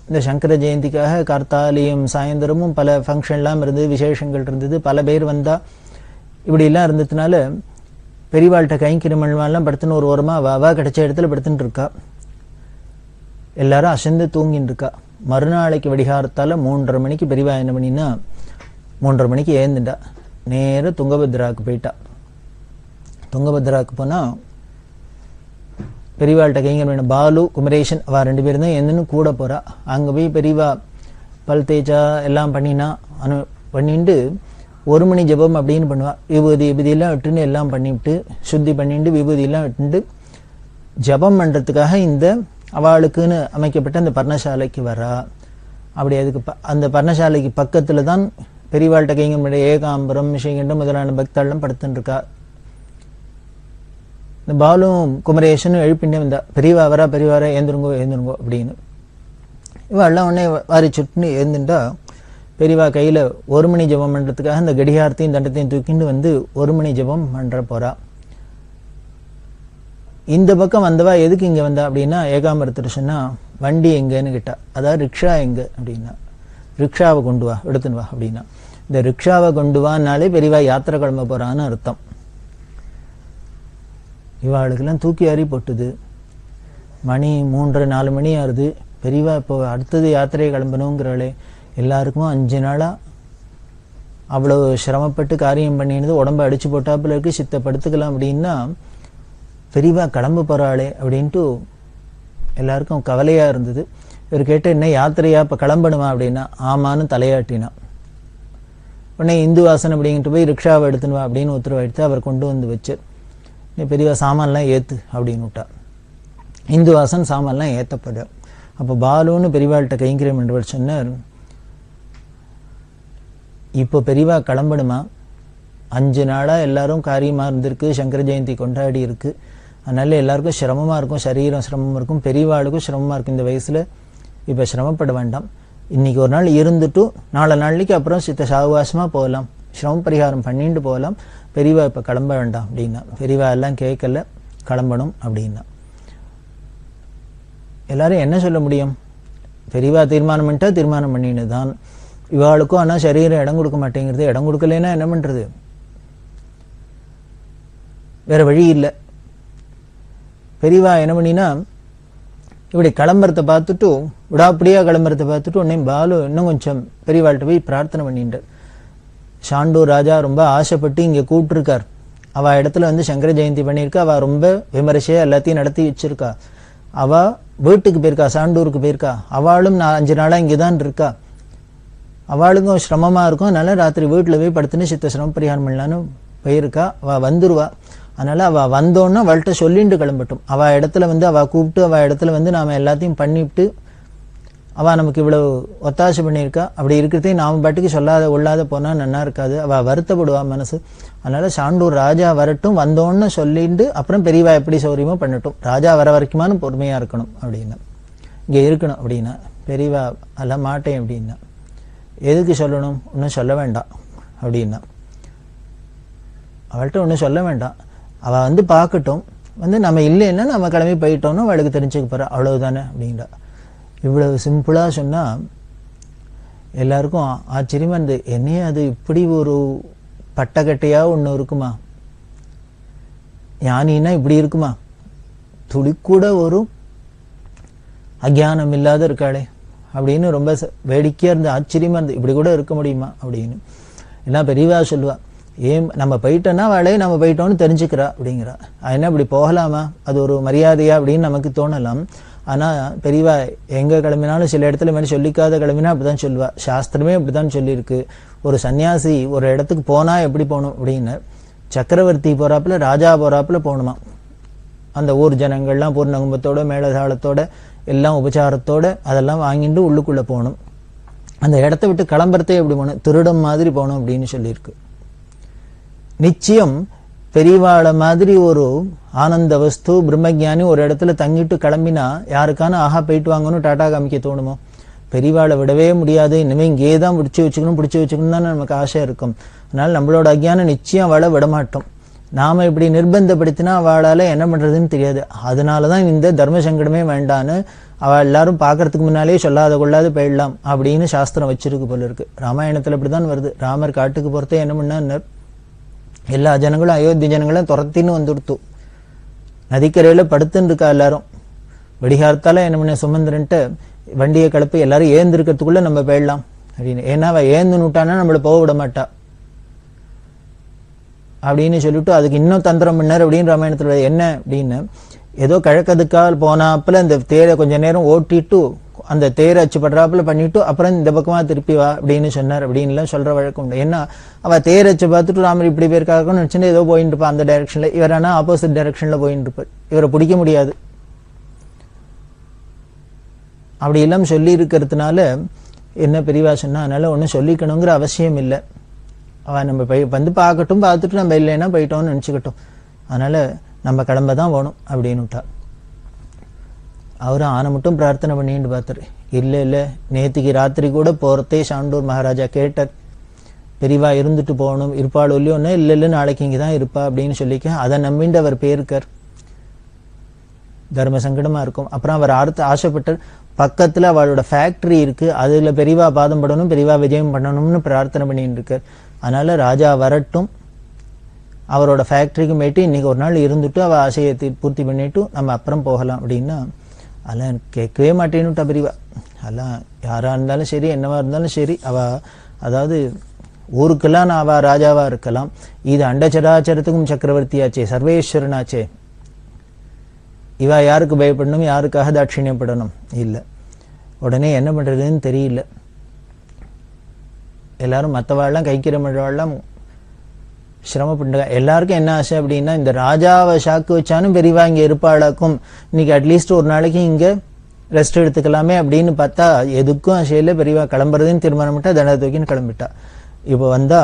இந்த சங்கர ஜெயந்திக்காக கார்த்தாலியும் சாயந்தரமும் பல ஃபங்க்ஷன்லாம் இருந்தது, விசேஷங்கள் இருந்தது, பல பேர் வந்தால் இப்படிலாம் இருந்ததுனால பெரியவாள்கிட்ட கைங்கிருமண்லாம் படுத்துன்னு ஒரு ஓரமாக வாவா கிடைச்ச இடத்துல படுத்துட்டு இருக்கா. எல்லாரும் அசந்து தூங்கின்னு இருக்கா. மறுநாளைக்கு வெடிகாரத்தால் 3:30 மணிக்கு பெரியவா என்ன பண்ணினா 3:30 மணிக்கு ஏந்துண்டா. நேராக துங்கபத்ராவுக்கு போயிட்டா. துங்கபத்ராவுக்கு போனால் பெரியவாள்கிட்ட கைங்க வேணும். பாலு குமரேஷன் அவ 2 பேரும் தான் என்னன்னு கூட போகிறா. அங்கே போய் பெரியவா பல் தேய்ச்சா எல்லாம் பண்ணிட்டு 1 மணி ஜபம் அப்படின்னு பண்ணுவாள். விபூதியெல்லாம் விட்டுன்னு எல்லாம் பண்ணிவிட்டு சுத்தி பண்ணிட்டு விபூதியெல்லாம் விட்டுட்டு ஜபம் பண்ணுறதுக்காக இந்த அவளுக்குன்னு அமைக்கப்பட்ட அந்த பர்ணசாலைக்கு வரா. அப்படி அதுக்கு அந்த பர்ணசாலைக்கு பக்கத்தில் தான் பெரியவாள்கிட்ட கைங்க ஏகாம்பரம் ஸ்ரீகண்டம் முதலான பக்தாளெலாம் படுத்துன்னு இருக்கா. இந்த பாலும் குமரேஷனும் எழுப்பிண்டே வந்தா, பெரியவா வரா பெரியவாரா ஏந்துருங்கோ அப்படின்னு. இவெல்லாம் உடனே வாரி சுட்டுன்னு ஏந்துட்டா. பெரியவா கையில் 1 மணி ஜபம் பண்ணுறதுக்காக அந்த கடிகாரத்தையும் தண்டத்தையும் தூக்கிட்டு வந்து 1 மணி ஜபம் பண்ணுற போகிறா. இந்த பக்கம் வந்தவா எதுக்கு இங்கே வந்தா அப்படின்னா ஏகாம்பரத்தில் சொன்னால் வண்டி எங்கேன்னு கேட்டா. அதாவது ரிக்ஷா எங்கே அப்படின்னா, ரிக்ஷாவை கொண்டு வா எடுத்துன்னு வா அப்படின்னா. இந்த ரிக்ஷாவை கொண்டு வானாலே பெரியவா யாத்திரை கிளம்ப போகிறான்னு அர்த்தம். இவாளுக்கெல்லாம் தூக்கி அறி போட்டுது. மணி 3:30-4 மணி ஆகுது. பெரியவா இப்போ அடுத்தது யாத்திரையை கிளம்பணுங்கிறாளே. எல்லாருக்குமே 5 நாளாக அவ்வளோ சிரமப்பட்டு காரியம் பண்ணினது உடம்பை அடிச்சு போட்டாப்புல இருக்கு. சித்த படுத்துக்கலாம் அப்படின்னா பெரியவா கிளம்ப போகிறாளே அப்படின்ட்டு எல்லாருக்கும் கவலையாக இருந்தது. இவர் கேட்ட என்ன யாத்திரையா இப்போ கிளம்பணுமா அப்படின்னா ஆமான்னு தலையாட்டினா. உடனே இந்து வாசன் அப்படின்ட்டு போய் ரிக்ஷாவை எடுத்துன்னு வா அப்படின்னு உத்தரவாயிடுத்து. அவர் கொண்டு வந்து வச்சு நீ பெரியவா சாமான்லாம் ஏற்று அப்படின்னு விட்டா. இந்துவாசன் சாமான்லாம் ஏற்றப்பட. அப்போ பாலுன்னு பெரியவாள்கிட்ட கைங்கரியம் என்றவர் சொன்னார், இப்போ பெரியவா கிளம்பணுமா, 5 நாளாக எல்லாரும் காரியமாக இருந்திருக்கு, சங்கர ஜெயந்தி கொண்டாடி இருக்கு, அதனால எல்லாருக்கும் சிரமமாக இருக்கும், சரீரம் சிரமமாக இருக்கும், பெரியவாளுக்கும் சிரமமாக இருக்கும். இந்த வயசில் இப்போ சிரமப்பட வேண்டாம், இன்னைக்கு ஒரு நாள் இருந்துட்டு 4 நாளைக்கு அப்புறம் சித்த சாவகாசமாக போகலாம், சிரம பரிகாரம் பண்ணிட்டு போகலாம், பெரியவா இப்போ கிளம்ப வேண்டாம் அப்படின்னா. பெரியவா எல்லாம் கேட்கல, கிளம்பணும் அப்படின்னா. எல்லாரும் என்ன சொல்ல முடியும், பெரியவா தீர்மானம் பண்ணிட்டா தீர்மானம் பண்ணின்னு தான். இவாளுக்கும் ஆனால் சரீரம் இடம் கொடுக்க மாட்டேங்கிறது. இடம் கொடுக்கலைன்னா என்ன பண்ணுறது, வேற வழி இல்லை. பெரியவா என்ன பண்ணினா, இப்படி கிளம்புறத பார்த்துட்டு, விடாப்படியா கிளம்புறத பார்த்துட்டு உடனே பாலு இன்னும் கொஞ்சம் பெரியவாள்கிட்ட போய் பிரார்த்தனை பண்ணிட்டார். சாண்டூர் ராஜா ரொம்ப ஆசைப்பட்டு இங்கே கூப்பிட்டுருக்கார், அவள் இடத்துல வந்து சங்கர ஜெயந்தி பண்ணியிருக்கா, அவள் ரொம்ப விமரிசையாக எல்லாத்தையும் நடத்தி வச்சிருக்கா, அவள் வீட்டுக்கு போயிருக்கா, சாண்டூருக்கு போயிருக்கா, அவளும் 5 நாளாக இங்கே தான் இருக்கா, அவளுக்கும் சிரமமாக இருக்கும், அதனால ராத்திரி வீட்டில் போய் படுத்துன்னு சித்த சிரம பரிகாரம் பண்ணலான்னு போயிருக்கா. அவள் வந்துடுவா, அதனால அவள் வந்தோன்னா அவள்கிட்ட சொல்லிட்டு கிளம்பட்டும். அவள் இடத்துல வந்து அவள் கூப்பிட்டு அவள் இடத்துல வந்து நாம் எல்லாத்தையும் பண்ணிவிட்டு, அவள் நமக்கு இவ்வளவு ஒத்தாசை பண்ணியிருக்கா, அப்படி இருக்கிறதே நாம் பாட்டுக்கு சொல்லாத உள்ளாத போனால் நல்லா இருக்காது, அவள் வருத்தப்படுவா மனசு. அதனால சாண்டூர் ராஜா வரட்டும், வந்தோன்னு சொல்லிட்டு அப்புறம் பெரியவா எப்படி சௌரியமோ பண்ணட்டும், ராஜா வர வரைக்குமானு பொறுமையாக இருக்கணும் அப்படின்னா, இங்கே இருக்கணும் அப்படின்னா. பெரியவா அதெல்லாம் மாட்டேன் அப்படின்னா. எதுக்கு சொல்லணும், ஒன்றும் சொல்ல வேண்டாம் அப்படின்னா. அவள்கிட்ட ஒன்றும் சொல்ல வேண்டாம், அவள் வந்து பார்க்கட்டும், வந்து நம்ம இல்லைன்னா நம்ம கிளம்பி போயிட்டோம்னா அவளுக்கு தெரிஞ்சுக்க போகிறா, அவ்வளவுதானே அப்படின்றா. இவ்வளவு சிம்பிளாக சொன்னால் எல்லாருக்கும் ஆச்சரியமாக இருந்தது. என்னையே அது இப்படி ஒரு பட்டக்கட்டையாக ஒன்று இருக்குமா, ஞானின்னா இப்படி இருக்குமா, துளிக்கூட ஒரு அஜானம் இல்லாத இருக்காளே அப்படின்னு ரொம்ப வேடிக்கையாக இருந்து ஆச்சரியமாக இருந்து, இப்படி கூட இருக்க முடியுமா அப்படின்னு. எல்லாம் பெரியவா சொல்லுவா, ஏன் நம்ம போயிட்டோன்னா வாழே நம்ம போயிட்டோன்னு தெரிஞ்சுக்கிறா அப்படிங்கிறா. என்ன இப்படி போகலாமா, அது ஒரு மரியாதையா அப்படின்னு நமக்கு தோணலாம். ஆனால் பெரியவா எங்கே கிளம்பினாலும் சில இடத்துல மாதிரி சொல்லிக்காத கிளம்பினா அப்படிதான் சொல்லுவா. சாஸ்திரமே அப்படிதான் சொல்லியிருக்கு. ஒரு சன்னியாசி ஒரு இடத்துக்கு போனால் எப்படி போகணும் அப்படின்னு, சக்கரவர்த்தி போகிறாப்புல ராஜா போகிறாப்புல போகணுமா. அந்த ஊர் ஜனங்கள்லாம் பூர்ண கும்பத்தோட மேளதாளத்தோட எல்லாம் உபச்சாரத்தோட அதெல்லாம் வாங்கிட்டு உள்ளுக்குள்ளே போகணும். அந்த இடத்த விட்டு கிளம்புறதே எப்படி போகணும், திருடம் மாதிரி போகணும் அப்படின்னு சொல்லியிருக்கு. நிச்சயம் பெரியவாளை மாதிரி ஒரு ஆனந்த வஸ்து பிரம்மஜானி ஒரு இடத்துல தங்கிட்டு கிளம்பினா யாருக்கான ஆஹா போயிட்டு வாங்கன்னு டாட்டா காமிக்க தோணுமோ. பெரியவாளை விடவே முடியாது, இனிமேல் இங்கே தான் பிடிச்சி வச்சுக்கணும் தான் நமக்கு ஆசை இருக்கும். அதனால நம்மளோட அஜ்ஞானம் நிச்சயம் அவளை விடமாட்டோம். நாம இப்படி நிர்பந்தப்படுத்தினா அவளால என்ன பண்றதுன்னு தெரியாது. அதனாலதான் இந்த தர்ம சங்கடமே வேண்டான்னு அவள் எல்லாரும் பார்க்கறதுக்கு முன்னாலே சொல்லாத கொள்ளாது போயிடலாம் அப்படின்னு சாஸ்திரம் வச்சிருக்கு போல இருக்கு. ராமாயணத்துல இப்படிதான் வருது. ராமர் காட்டுக்கு போறதே என்ன பண்ணார், எல்லா ஜனங்களும் அயோத்தி ஜனங்களும் துரத்தின்னு வந்துடுத்து. நதிக்கரையில படுத்துன்னு இருக்கா எல்லாரும். வெடிகாரத்தால என்ன பண்ண சுமந்திரன்ட்டு வண்டியை கிளப்பி எல்லாரும் ஏந்திருக்கிறதுக்குள்ள நம்ம போயிடலாம் அப்படின்னு. ஏன்னா அவ ஏந்து நூட்டானா நம்மள போக விட மாட்டா அப்படின்னு சொல்லிட்டு அதுக்கு இன்னும் தந்திரம் பண்ணார் அப்படின்னு ராமாயணத்துல. என்ன அப்படின்னு, ஏதோ கிழக்கதுக்கால் போனாப்புல இந்த தேரை கொஞ்ச நேரம் ஓட்டிட்டு அந்த தேரை அச்சுப்படுறாப்புல பண்ணிட்டு அப்புறம் இந்த பக்கமா திருப்பி வா அப்படின்னு சொன்னார் அப்படின்லாம் சொல்ற வழக்கம் உண்டு. ஏன்னா அவ தேரை அச்சு பார்த்துட்டு ராமர் இப்படி போயிருக்காருன்னு நினைச்சுட்டு ஏதோ போயிட்டு இருப்பா அந்த டைரக்ஷன்ல, இவர் ஆனா ஆப்போசிட் டைரக்ஷன்ல போயிட்டு இருப்பார். இவரை பிடிக்க முடியாது. அப்படி எல்லாம் சொல்லி இருக்கிறதுனால என்ன பெரியவா சொன்னா, அதனால ஒன்றும் சொல்லிக்கணுங்கிற அவசியம் இல்லை. அவன் நம்ம வந்து பார்க்கட்டும், பார்த்துட்டு நம்ம இல்லைன்னா போயிட்டோம்னு நினச்சிக்கட்டும், அதனால நம்ம கிளம்ப தான் போகணும் அப்படின்னுட்டா. அவரும் ஆனை மட்டும் பிரார்த்தனை பண்ணிட்டு பார்த்தாரு. இல்லை இல்லை, நேற்றுக்கு ராத்திரி கூட போகிறதே சாண்டூர் மகாராஜா கேட்டார், பெரியவா இருந்துட்டு போகணும் இருப்பாள் இல்லையோன்னு. இல்லை இல்லை, நாளைக்கு இங்கே தான் இருப்பா அப்படின்னு சொல்லிக்க அதை நம்பிட்டு அவர் போயிருக்கார். தர்ம சங்கடமா இருக்கும். அப்புறம் அவர் ஆசைப்பட்டார், பக்கத்துல அவளோட ஃபேக்டரி இருக்கு, அதுல பெரியவா பாதம் படணும், பெரியவா விஜயம் பண்ணணும்னு பிரார்த்தனை பண்ணிட்டு இருக்கார். அதனால ராஜா வரட்டும், அவரோட ஃபேக்டரிக்கு போயிட்டு இன்னைக்கு ஒரு நாள் இருந்துட்டு அவ ஆசையை பூர்த்தி பண்ணிட்டு நம்ம அப்புறம் போகலாம் அப்படின்னா அதெல்லாம் கேட்கவே மாட்டேன்னுட்டா பெரியவா. அதெல்லாம் யாரா இருந்தாலும் சரி, என்னவா இருந்தாலும் சரி, அவ அதாவது ஊருக்கெல்லாம் நான் அவ ராஜாவா இருக்கலாம், இது அண்டச்சராச்சரத்துக்கும் சக்கரவர்த்தியாச்சே, சர்வேஸ்வரனாச்சே, இவ யாருக்கு பயப்படணும், யாருக்காக தாட்சிணியப்படணும் இல்லை. உடனே என்ன பண்றதுன்னு தெரியல. எல்லாரும் மற்றவாள்லாம் கைக்கிற மழவாள்லாம் சிரமப்பட்டு எல்லாருக்கும் என்ன ஆசை அப்படின்னா இந்த ராஜாவை சாக்கு வச்சாலும் பெரியவா இங்க இருப்பாளாக்கும், இன்னைக்கு அட்லீஸ்ட் ஒரு நாளைக்கு இங்க ரெஸ்ட் எடுத்துக்கலாமே அப்படின்னு பார்த்தா எதுக்கும் ஆசையில பெரியவா கிளம்புறதுன்னு தீர்மானம் பண்ணிட்டா தண்டத்தை தூக்கின்னு கிளம்பிட்டா. இப்போ வந்தா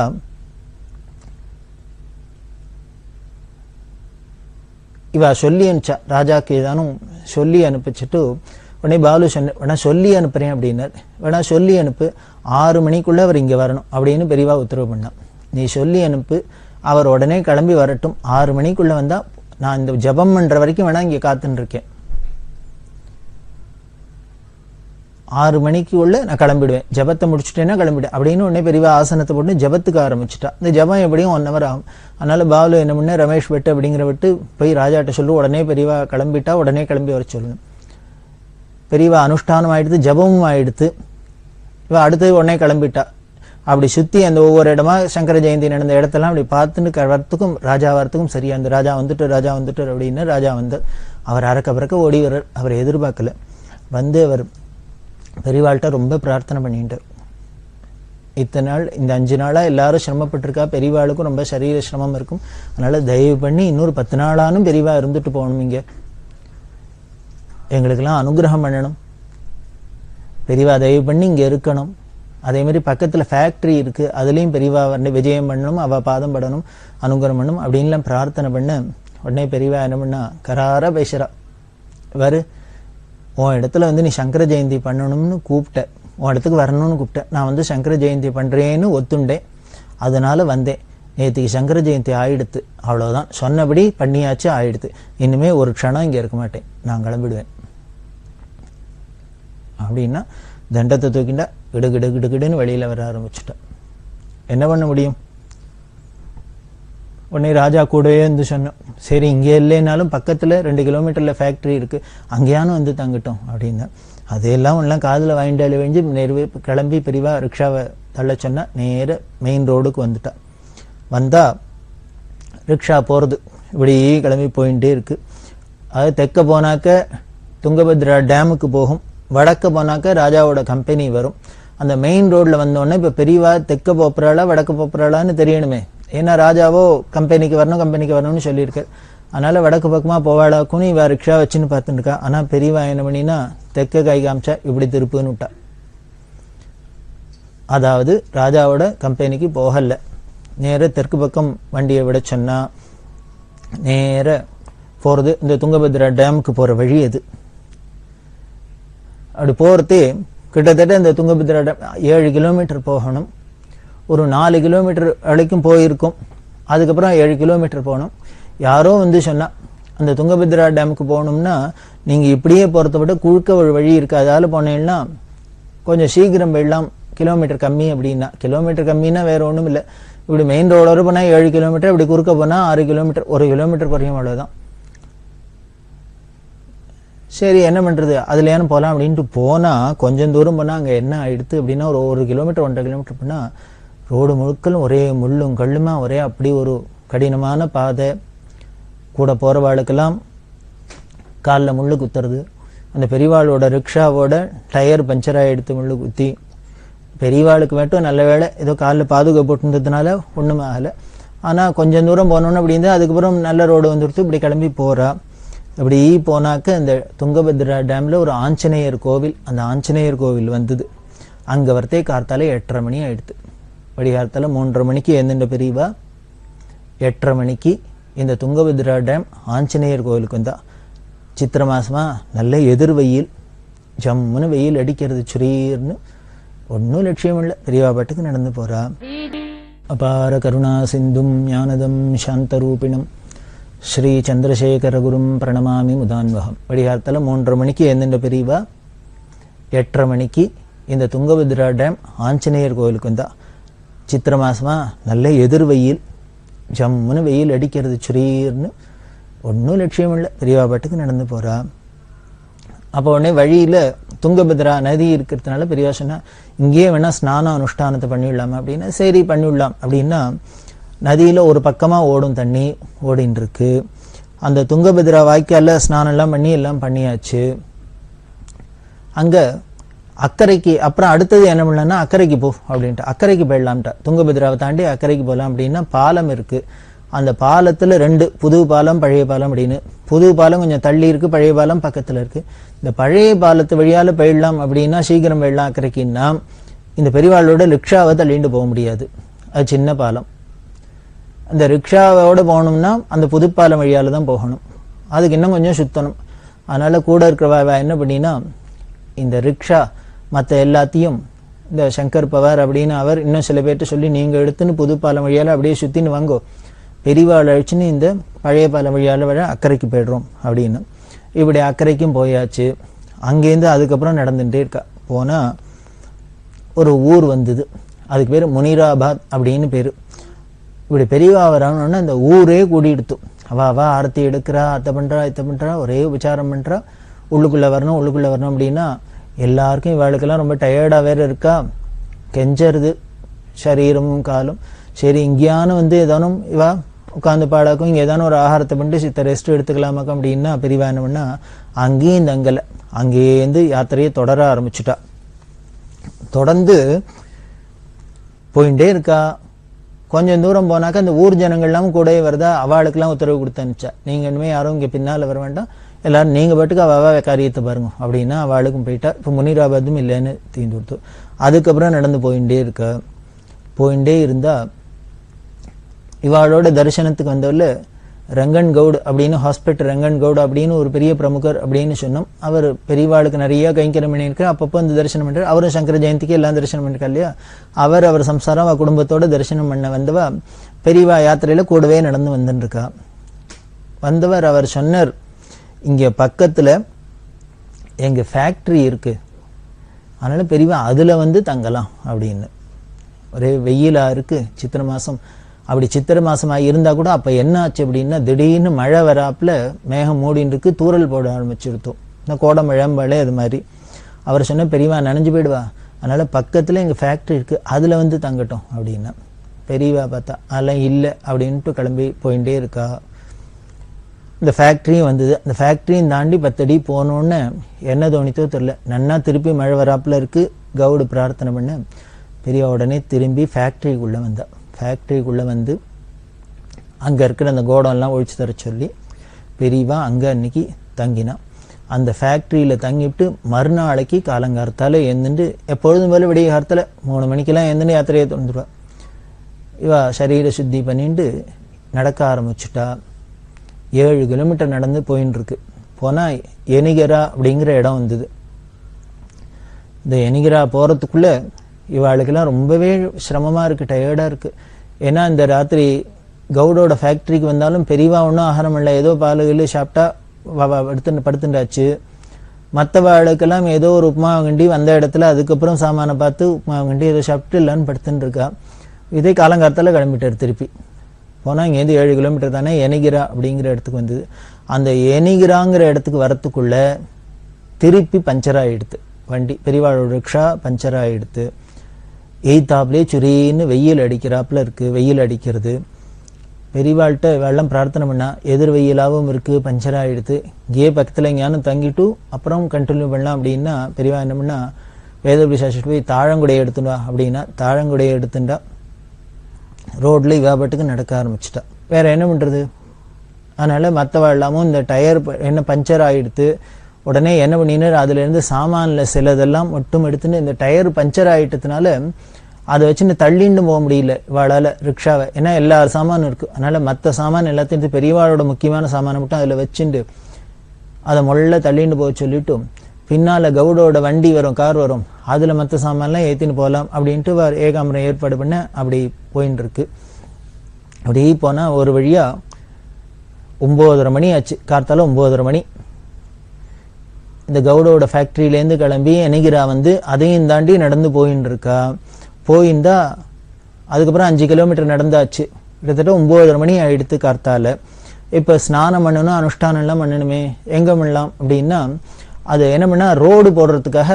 இவ சொல்லி அனுப்பிச்சா ராஜாக்கு ஏதானும் சொல்லி அனுப்பிச்சுட்டு உடனே பாலு சொன்ன வேணா சொல்லி அனுப்புறேன் அப்படின்னார். வேணா சொல்லி அனுப்பு, 6 மணிக்குள்ள அவர் இங்க வரணும் அப்படின்னு பெரியவா உத்தரவு பண்ணான். நீ சொல்லி அனுப்பு, அவர் உடனே கிளம்பி வரட்டும், 6 மணிக்குள்ள வந்தா நான் இந்த ஜபம் பண்ற வரைக்கும் வேணா இங்க காத்துன்னு இருக்கேன், 6 மணிக்குள்ள நான் கிளம்பிடுவேன், ஜபத்தை முடிச்சுட்டேன்னா கிளம்பிடுவேன் அப்படின்னு உடனே பெரியவா ஆசனத்தை போட்டு ஜபத்துக்கு ஆரம்பிச்சுட்டா. இந்த ஜபம் எப்படியும் 1 hour ஆகும். அதனால பாலு என்ன பண்ண, ரமேஷ் வெட்டு அப்படிங்கிற விட்டு போய் ராஜாட்ட சொல்லு, உடனே பெரியவா கிளம்பிட்டா உடனே கிளம்பி வர சொல்லணும். பெரியவா அனுஷ்டானம் ஆயிடுத்து, ஜபமும் ஆயிடுத்து. இவ அடுத்தது உடனே கிளம்பிட்டா. அப்படி சுத்தி அந்த ஒவ்வொரு இடமா சங்கர ஜெயந்தி நடந்த இடத்தெல்லாம் அப்படி பார்த்துட்டு வரத்துக்கும் ராஜா வரத்துக்கும் சரியா அந்த ராஜா வந்துட்டு அப்படின்னு ராஜா வந்து அவர் அறக்க பறக்க ஓடி வர்றார். அவர் எதிர்பார்க்கல. வந்து அவர் பெரியவாள்கிட்ட ரொம்ப பிரார்த்தனை பண்ணிட்டார். இத்தனை நாள் இந்த 5 நாளா எல்லாரும் சிரமப்பட்டிருக்கா, பெரியவாளுக்கும் ரொம்ப சரீர சிரமம் இருக்கும், அதனால தயவு பண்ணி இன்னொரு 10 நாளானும் பெரியவா இருந்துட்டு போகணும், இங்க எங்களுக்கெல்லாம் அனுகிரகம் பண்ணணும், பெரியவா தயவு பண்ணி இங்க இருக்கணும். அதே மாதிரி பக்கத்துல ஃபேக்டரி இருக்கு, அதுலயும் பெரியவா வந்து விஜயம் பண்ணணும், அவ பாதம் படணும், அனுகிரகம் பண்ணணும் அப்படின்லாம் பிரார்த்தனை பண்ண உடனே பெரியவா என்ன பண்ணா கராரா பேசுறா. வரு, உன் இடத்துல வந்து நீ சங்கர ஜெயந்தி பண்ணணும்னு கூப்பிட்ட, உன் இடத்துக்கு வரணும்னு கூப்பிட்ட, நான் வந்து சங்கர ஜெயந்தி பண்றேன்னு ஒத்துண்டேன், அதனால வந்தேன். நேற்றுக்கு சங்கர ஜெயந்தி ஆயிடுத்து, அவ்வளவுதான், சொன்னபடி பண்ணியாச்சு, ஆயிடுத்து, இனிமே ஒரு க்ஷணம் இங்க இருக்க மாட்டேன், நான் கிளம்பிடுவேன் அப்படின்னா தண்டத்தை தூக்கிண்டா கிடுகிடுன்னு வெளியில வர ஆரம்பிச்சுட்டா. என்ன பண்ண முடியும்? உடனே ராஜா கூடவே வந்து சொன்னோம், சரி இங்கே இல்லைனாலும் பக்கத்துல 2 கிலோமீட்டர்ல ஃபேக்டரி இருக்கு, அங்கேயானும் வந்து தங்கிட்டோம் அப்படின்னா. அதையெல்லாம் ஒன்றும் காதில் வாங்கிட்டாலே வேண்டி நேர்வே கிளம்பி பெரியவா ரிக்ஷாவை தள்ள சொன்னா நேர மெயின் ரோடுக்கு வந்துட்டா. வந்தா ரிக்ஷா போறது இப்படி கிளம்பி போயிட்டே இருக்கு. அது தெற்க போனாக்க துங்கபத்ரா டேமுக்கு போகும், வடக்க போனாக்க ராஜாவோட கம்பெனி வரும். அந்த மெயின் ரோட்ல வந்தோடனே இப்ப பெரியவா தெற்க போப்புறாளா வடக்க போப்புறாளான்னு தெரியணுமே, ஏன்னா ராஜாவோ கம்பெனிக்கு வரணும்னு சொல்லியிருக்காரு. அதனால வடக்கு பக்கமா போவாளாக்குன்னு இவ ரிக்ஷா வச்சுன்னு பார்த்துட்டு இருக்கா. ஆனா பெரியவா என்ன பண்ணினா தெற்க கை காமிச்சா இப்படி திருப்புன்னு விட்டா. அதாவது ராஜாவோட கம்பெனிக்கு போகல, நேர தெற்கு பக்கம் வண்டியை விட சொன்னா நேர போறது இந்த துங்கபத்ரா டேமுக்கு போற வழி அது. அப்படி போறதே கிட்டத்தட்ட இந்த துங்கபத்ரா டேம் 7 கிலோமீட்டர் போகணும். ஒரு 4 கிலோமீட்டர் வரைக்கும் போயிருக்கும், அதுக்கப்புறம் 7 கிலோமீட்டர் போகணும். யாரோ வந்து சொன்னா அந்த துங்கபத்ரா டேமுக்கு போகணும்னா நீங்க இப்படியே போறத விட குழுக்க ஒரு வழி இருக்கு, அதால போனீங்கன்னா கொஞ்சம் சீக்கிரம் போயிடலாம், கிலோமீட்டர் கம்மி அப்படின்னா. கிலோமீட்டர் கம்மின்னா வேற ஒண்ணும் இல்லை, இப்படி மெயின் ரோடு போனா 7 கிலோமீட்டர், இப்படி குறுக்க போனா 6 கிலோமீட்டர், 1 கிலோமீட்டர் குறையும், அவ்வளவுதான். சரி என்ன பண்றது, அதுல ஏன்னு போலாம் அப்படின்ட்டு போனா கொஞ்சம் தூரம் போனா அங்க என்ன ஆயிடுத்து அப்படின்னா ஒரு 1 கிலோமீட்டர் 1.5 கிலோமீட்டர் போனா ரோடு முழுக்களும் ஒரே முள்ளும் கல்லுமா, ஒரே அப்படி ஒரு கடினமான பாதை. கூட போறவாளுக்கெல்லாம் காலில் முள்ளு குத்துறது. அந்த பெரியவாளோட ரிக்ஷாவோட டயர் பஞ்சர் ஆகிடுத்து முள்ளு குத்தி. பெரியவாளுக்கு மட்டும் நல்ல வேலை ஏதோ காலில் பாதுகாப்பு போட்டுருந்ததுனால ஒன்றும் ஆகலை. ஆனால் கொஞ்சம் தூரம் போனோன்னு அப்படி இருந்தால் அதுக்கப்புறம் நல்ல ரோடு வந்துடுத்து, இப்படி கிளம்பி போகிறா. இப்படி போனாக்க இந்த துங்கபத்ரா டேம்ல ஒரு ஆஞ்சநேயர் கோவில், அந்த ஆஞ்சநேயர் கோவில் வந்தது. அங்கே வரத்தே கார்த்தால 8:30 மணி ஆயிடுத்து. வடிகாலத்தால 3:30 மணிக்கு எழுந்துட்ட பெரியவா 8:30 மணிக்கு இந்த துங்கபத்ரா டேம் ஆஞ்சநேயர் கோவிலுக்கு வந்தா. சித்திரை மாசமா நல்ல எதிர் வெயில், ஜம்முன்னு வெயில் அடிக்கிறது, சுரீர்னு. ஒன்னும் லட்சியம் இல்லை, பெரியவா பாட்டுக்கு நடந்து போறா. அபார கருணா சிந்தும் ஞானதம் சாந்தரூபிணம் ஸ்ரீ சந்திரசேகர குரும் பிரணமாமி முதான்வகம். வடிகாலத்தால 3:30 மணிக்கு எழுந்துட்ட பெரியவா 8:30 மணிக்கு இந்த துங்கபத்ரா டேம் ஆஞ்சநேயர் கோவிலுக்கு வந்தா. சித்திரை மாசமா நல்ல எதிர் வெயில், ஜம்முன்னு வெயில் அடிக்கிறது, சுரீர்னு. ஒன்னும் லட்சியம் இல்லை, பெரியவா பாட்டுக்கு நடந்து போறா. அப்போ உடனே வழியில துங்கபத்ரா நதி இருக்கிறதுனால பெரியவா சொன்னா இங்கேயே வேணா ஸ்நான அனுஷ்டானத்தை பண்ணிவிடலாமா அப்படின்னா. சரி பண்ணிவிடலாம் அப்படின்னா நதியில ஒரு பக்கமா ஓடும் தண்ணி ஓடின்னு இருக்கு. அந்த துங்கபத்ரா வாய்க்கால ஸ்நானம் எல்லாம் பண்ணி எல்லாம் பண்ணியாச்சு. அங்க அக்கறைக்கு அப்புறம் அடுத்தது என்ன பண்ணலாம்னா அக்கறைக்கு போ அப்படின்ட்டு அக்கறைக்கு போயிடலாம்ட்டா. துங்கபத்ராவை தாண்டி அக்கறைக்கு போகலாம் அப்படின்னா பாலம் இருக்கு. அந்த பாலத்துல 2 புது பாலம் பழைய பாலம் அப்படின்னு. புது பாலம் கொஞ்சம் தள்ளி இருக்கு, பழைய பாலம் பக்கத்துல இருக்கு. இந்த பழைய பாலத்து வழியால போயிடலாம் அப்படின்னா சீக்கிரம் போயிடலாம் அக்கறைக்குன்னா இந்த பெரியவாளோட ரிக்ஷாவை தள்ளிட்டு போக முடியாது, அது சின்ன பாலம். அந்த ரிக்ஷாவோட போகணும்னா அந்த புதுப்பாலம் வழியால தான் போகணும், அதுக்கு இன்னும் கொஞ்சம் சுத்தணும். அதனால கூட இருக்கிறவா என்ன பண்ணினா இந்த ரிக்ஷா மற்ற எல்லாத்தையும் இந்த சங்கர் பவார் அப்படின்னு அவர் இன்னும் சில பேர்ட்ட சொல்லி நீங்க எடுத்துன்னு புதுப்பாலம் வழியால அப்படியே சுத்தின்னு வாங்கோ, பெரியவாள் அழிச்சுன்னு இந்த பழைய பாலம் வழியால வர அக்கறைக்கு போய்டுறோம் அப்படின்னு. இப்படி அக்கறைக்கும் போயாச்சு. அங்கேருந்து அதுக்கப்புறம் நடந்துட்டே இருக்கா. போனா ஒரு ஊர் வந்தது, அதுக்கு பேர் முனிராபாத் அப்படின்னு பேரு. இப்படி பெரியவா வரானோன்னா அந்த ஊரே கூடிடுத்து. அவா ஆரத்தி எடுக்கிறா, அத்தை பண்றா இத்தை பண்றா, ஒரே உபச்சாரம் பண்றா, உள்ளுக்குள்ள வரணும் உள்ளுக்குள்ள வரணும் அப்படின்னா எல்லாருக்கும் இவாளுக்கெல்லாம் ரொம்ப டயர்டா வேற இருக்கா, கெஞ்சருது சரீரமும் காலும். சரி இங்கேயான ஏதானும் இவா உட்காந்து பாடாக்கும், இங்கே ஏதானும் ஒரு ஆகாரத்தை பண்ணிட்டு சித்த ரெஸ்ட் எடுத்துக்கலாமாக்கும் அப்படின்னா பெரியவா என்ன பண்ணா அங்கேயும் தங்கலை, அங்கேருந்து யாத்திரையை தொடர ஆரம்பிச்சுட்டா. தொடர்ந்து போயிட்டே இருக்கா. கொஞ்சம் தூரம் போனாக்கா அந்த ஊர் ஜனங்கள்லாம் கூடவே வருதா, அவளுக்கெல்லாம் உத்தரவு கொடுத்து அனுப்பிச்சா, நீங்க இனிமே யாரும் இங்கே பின்னால வர வேண்டாம், எல்லாரும் நீங்க பாட்டுக்கு அவ காரியத்தை பாருங்க அப்படின்னா அவளுக்கும் போயிட்டா. இப்போ முனிராபாத்தும் இல்லைன்னு தீர்ந்து கொடுத்து அதுக்கப்புறம் நடந்து போயிட்டே இருக்க. போயிட்டே இருந்தா இவாளோட தரிசனத்துக்கு வந்தவர்ல ரங்கன் கவுட் அப்படின்னு ஹாஸ்பிட்டல் ரங்கன் கவுட் அப்படின்னு ஒரு பெரிய பிரமுகர் அப்படின்னு சொன்னோம். அவர் பெரியவாளுக்கு நிறைய கைங்கரம் பண்ணியிருக்கார், அப்பப்போ அந்த தரிசனம் பண்றாரு. அவரும் சங்கர ஜெயந்திக்கு எல்லாம் தரிசனம் பண்ணிருக்கா இல்லையா. அவர் சம்சாரம் குடும்பத்தோட தரிசனம் பண்ண வந்தவா பெரியவா யாத்திரையில கூடவே நடந்து வந்துட்டு இருக்கா. வந்தவர் அவர் சொன்னார், இங்க பக்கத்துல எங்க ஃபேக்டரி இருக்கு, அதனால பெரியவா அதுல தங்கலாம் அப்படின்னு. ஒரே வெயிலா இருக்கு, சித்திரை மாசம். அப்படி சித்திரை மாசமா இருந்தா கூட அப்ப என்ன ஆச்சு அப்படின்னா திடீர்னு மழை வராப்புல மேகம் மூடின்னு இருக்கு, தூரல் போட ஆரம்பிச்சிருத்தோம். இந்த கோடை மழை அது மாதிரி. அவர் சொன்ன பெரியவா நனைஞ்சு போயிடுவா, அதனால பக்கத்துல எங்க ஃபேக்டரி இருக்கு அதுல தங்கட்டும் அப்படின்னா. பெரியவா பார்த்தா அதெல்லாம் இல்லை அப்படின்ட்டு கிளம்பி போயிட்டே இருக்கா. இந்த ஃபேக்டரியும் வந்தது. அந்த ஃபேக்டரியும் தாண்டி 10 அடி போனோன்னு என்ன தோணித்தோ தெரியல, நன்னா திருப்பி மழை வராப்புல இருக்கு. கவுடு பிரார்த்தனை பண்ண பெரியவா உடனே திரும்பி ஃபேக்டரிக்குள்ள வந்தா. ஃபேக்டரிக்குள்ள அங்க இருக்கிற அந்த கோடம்லாம் ஒழிச்சு தர சொல்லி பெரியவா அங்க அன்னைக்கு தங்கினா. அந்த ஃபேக்டரியில தங்கிவிட்டு மறுநாளைக்கு காலங்காலத்தால எழுந்துட்டு எப்பொழுதும் போல விடிய காலத்துல 3 மணிக்கெல்லாம் எழுந்துட்டு யாத்திரையை தொடர்ந்துருவா. இவா சரீர சுத்தி பண்ணிட்டு நடக்க ஆரம்பிச்சுட்டா. 7 கிலோமீட்டர் நடந்து போயின்னு இருக்கு. போனா எனிகரா அப்படிங்கிற இடம் வந்தது. இந்த எனிகரா போறதுக்குள்ள இவாளுக்கெல்லாம் ரொம்பவே சிரமமா இருக்கு, டயர்டா இருக்கு. ஏன்னா இந்த ராத்திரி கவுடோட ஃபேக்டரிக்கு வந்தாலும் பெரியவா ஒன்றும் ஆகாரம் இல்லை, ஏதோ பாலுகள் சாப்பிட்டா எடுத்து படுத்துட்டாச்சு. மற்றவாளுக்கெல்லாம் ஏதோ ஒரு உப்புமா கண்டி வந்த இடத்துல அதுக்கப்புறம் சாமானை பார்த்து உப்புமா கண்டி ஏதோ சாப்பிட்டு இல்லைன்னு படுத்துட்டு இருக்கா. இதே காலங்காலத்தில் கிளம்பிட்டார் திருப்பி. போனால் இங்கேருந்து 7 கிலோமீட்டர் தானே எனிகிரா அப்படிங்கிற இடத்துக்கு வந்தது. அந்த எனிகிராங்கிற இடத்துக்கு வரத்துக்குள்ள திருப்பி பஞ்சர் ஆகிடுது வண்டி. பெரியவாளோட ரிக்ஷா பஞ்சர் ஆகிடுது. எய்தாப்லேயே சுரின்னு வெயில் அடிக்கிறாப்புல இருக்கு, வெயில் அடிக்கிறது. பெரியவாள்கிட்ட வெள்ளம் பிரார்த்தனை பண்ணா, எதிர் வெயிலாகவும் இருக்கு, பஞ்சர் ஆகிடுது, இங்கே பக்கத்தில் எங்கேயானு தங்கிட்டு அப்புறம் கண்டினியூ பண்ணலாம் அப்படின்னா பெரியவா என்ன பண்ணா வேதபுரி சாஸ்திரி போய் தாழங்குடையை எடுத்துட்டா அப்படின்னா தாழங்குடையை எடுத்துட்டா. ரோட்ல இவாபட்டுக்கு நடக்க ஆரம்பிச்சுட்டா. வேற என்ன பண்றது? அதனால மற்றவாழ்லாமும் இந்த டயர் என்ன பஞ்சர் ஆகிடுது. உடனே என்ன பண்ணினார், அதுல இருந்து சாமான்ல சிலதெல்லாம் மட்டும் எடுத்துன்னு இந்த டயர் பஞ்சர் ஆகிட்டதுனால அதை வச்சுன்னு தள்ளின்னு போக முடியல இவாளால ரிக்ஷாவை. ஏன்னா எல்லா சாமானும் இருக்கு. அதனால மற்ற சாமான் எல்லாத்தையும் பெரியவாளோட முக்கியமான சாமானை மட்டும் அதுல வச்சுட்டு அதை முள்ள தள்ளின்னு போக சொல்லிட்டு பின்னால கவுடோட வண்டி வரும், கார் வரும், அதுல மற்ற சாமான்லாம் ஏத்தின்னு போகலாம் அப்படின்ட்டு ஏகாம்பரம் ஏற்பாடு பண்ண அப்படி போயின்னு இருக்கு. அப்படி போனா ஒரு வழியா 9:30 மணி ஆச்சு. கார்த்தால 9:30 மணி. இந்த கவுடோட ஃபேக்டரியிலேருந்து கிளம்பி எனிகிரா அதையும் தாண்டி நடந்து போயின்னு இருக்கா. போயிருந்தா அதுக்கப்புறம் 5 கிலோமீட்டர் நடந்தாச்சு. கிட்டத்தட்ட 9:30 மணி ஆயிடுத்து கார்த்தால. இப்ப ஸ்நானம் பண்ணணும், அனுஷ்டானம் எல்லாம் பண்ணணுமே, எங்க பண்ணலாம் அப்படின்னா அது என்ன பண்ணா ரோடு போடுறதுக்காக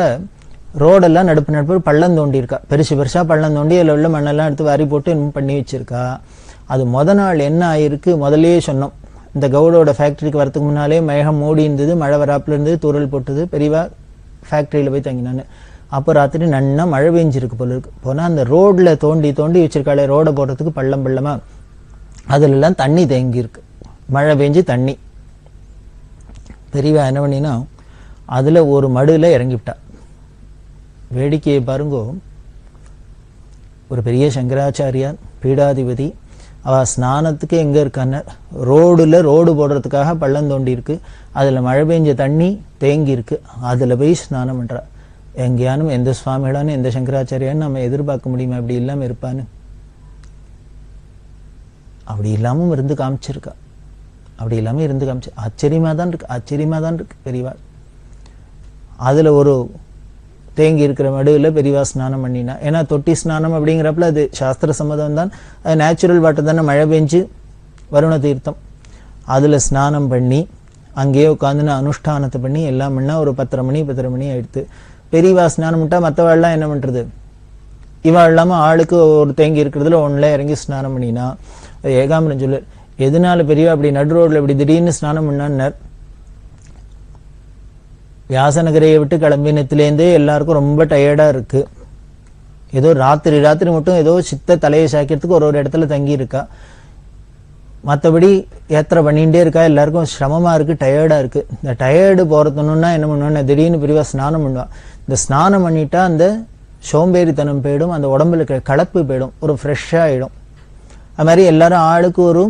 ரோடெல்லாம் நடுப்பு பள்ளம் தோண்டி இருக்கா. பெருசா பள்ளம் தோண்டி அதில் உள்ள மண்ணெல்லாம் எடுத்து வாரி போட்டு இன்னும் பண்ணி வச்சிருக்கா. அது நாள் என்ன ஆயிருக்கு, முதல்லயே சொன்னோம். இந்த கவுடோட ஃபேக்டரிக்கு வரதுக்கு முன்னாலே மேகம் மூடி இருந்தது, மழை வராப்புல இருந்தது, தூரல் போட்டது. பெரியவா ஃபேக்டரியில போய் தங்கினான்னு. அப்போ ராத்திரி நன்னா மழை பெஞ்சிருக்கு போல இருக்கு. போனால் அந்த ரோடில் தோண்டி தோண்டி வச்சிருக்காளே ரோடை போடுறதுக்கு பள்ளம் பள்ளமாக, அதிலெல்லாம் தண்ணி தேங்கியிருக்கு, மழை பெஞ்சு தண்ணி. பெரியவா என்ன பண்ணினா அதில் ஒரு மடுவில் இறங்கிவிட்டா. வேடிக்கையை பாருங்கோ, ஒரு பெரிய சங்கராச்சாரியார் பீடாதிபதி, அவள் ஸ்நானத்துக்கு எங்கே இருக்கான்னு ரோடு போடுறதுக்காக பள்ளம் தோண்டி இருக்கு, அதில் மழை பெஞ்ச தண்ணி தேங்கி இருக்கு, அதில் போய் ஸ்நானம் பண்ணுறா. எங்கேயானும் எந்த சுவாமிகளானு எந்த சங்கராச்சாரியான்னு நம்ம எதிர்பார்க்க முடியுமா அப்படி இல்லாமல் இருப்பான்னு? அப்படி இல்லாமல் இருந்து காமிச்சிருக்கா. அப்படி இல்லாமல் இருந்து காமிச்சு ஆச்சரியமாக தான் இருக்கு பெரியவா. அதில் ஒரு தேங்கி இருக்கிற மடுவில் பெரியவா ஸ்நானம் பண்ணினா. ஏன்னா தொட்டி ஸ்நானம் அப்படிங்கிறப்பல அது சாஸ்திர சம்மதம் தான், அது நேச்சுரல் வாட்டர் தானே, மழை பெஞ்சு வருண தீர்த்தம். அதில் ஸ்நானம் பண்ணி அங்கேயே உட்காந்துன்னு அனுஷ்டானத்தை பண்ணி எல்லாம் பண்ணால் ஒரு 10:30 மணி ஆயிடுத்து. பெரியவா ஸ்நானம் விட்டா மற்றவாள்லாம் என்ன பண்ணுறது? இவாள் இல்லாமல் ஆளுக்கு ஒரு தேங்கி இருக்கிறதுல ஒன்றில் இறங்கி ஸ்நானம் பண்ணினா. ஏகாம்பரம் சொல்லு, எதனால பெரியவா அப்படி நடு ரோடில் இப்படி திடீர்னு ஸ்நானம் பண்ணான்னார். வியாசநகரையை விட்டு கிளம்பினத்துலேருந்தே எல்லாருக்கும் ரொம்ப டயர்டாக இருக்கு. ஏதோ ராத்திரி மட்டும் ஏதோ சித்த தலையை சாய்க்கிறதுக்கு ஒரு இடத்துல தங்கி இருக்கா. மற்றபடி யாத்திரை பண்ணிகிட்டே இருக்கா. எல்லாருக்கும் சிரமமாக இருக்குது, டயர்டாக இருக்குது. இந்த டயர்டு போகிறதுன்னா என்ன பண்ணுவான்னு திடீர்னு பெரியவா ஸ்நானம் பண்ணுவாள். இந்த ஸ்நானம் பண்ணிட்டா அந்த சோம்பேறித்தனம் போயிடும், அந்த உடம்புல கலப்பு போயிடும், ஒரு ஃப்ரெஷ்ஷாக ஆகிடும். அது மாதிரி எல்லாரும் ஆளுக்கு ஒரு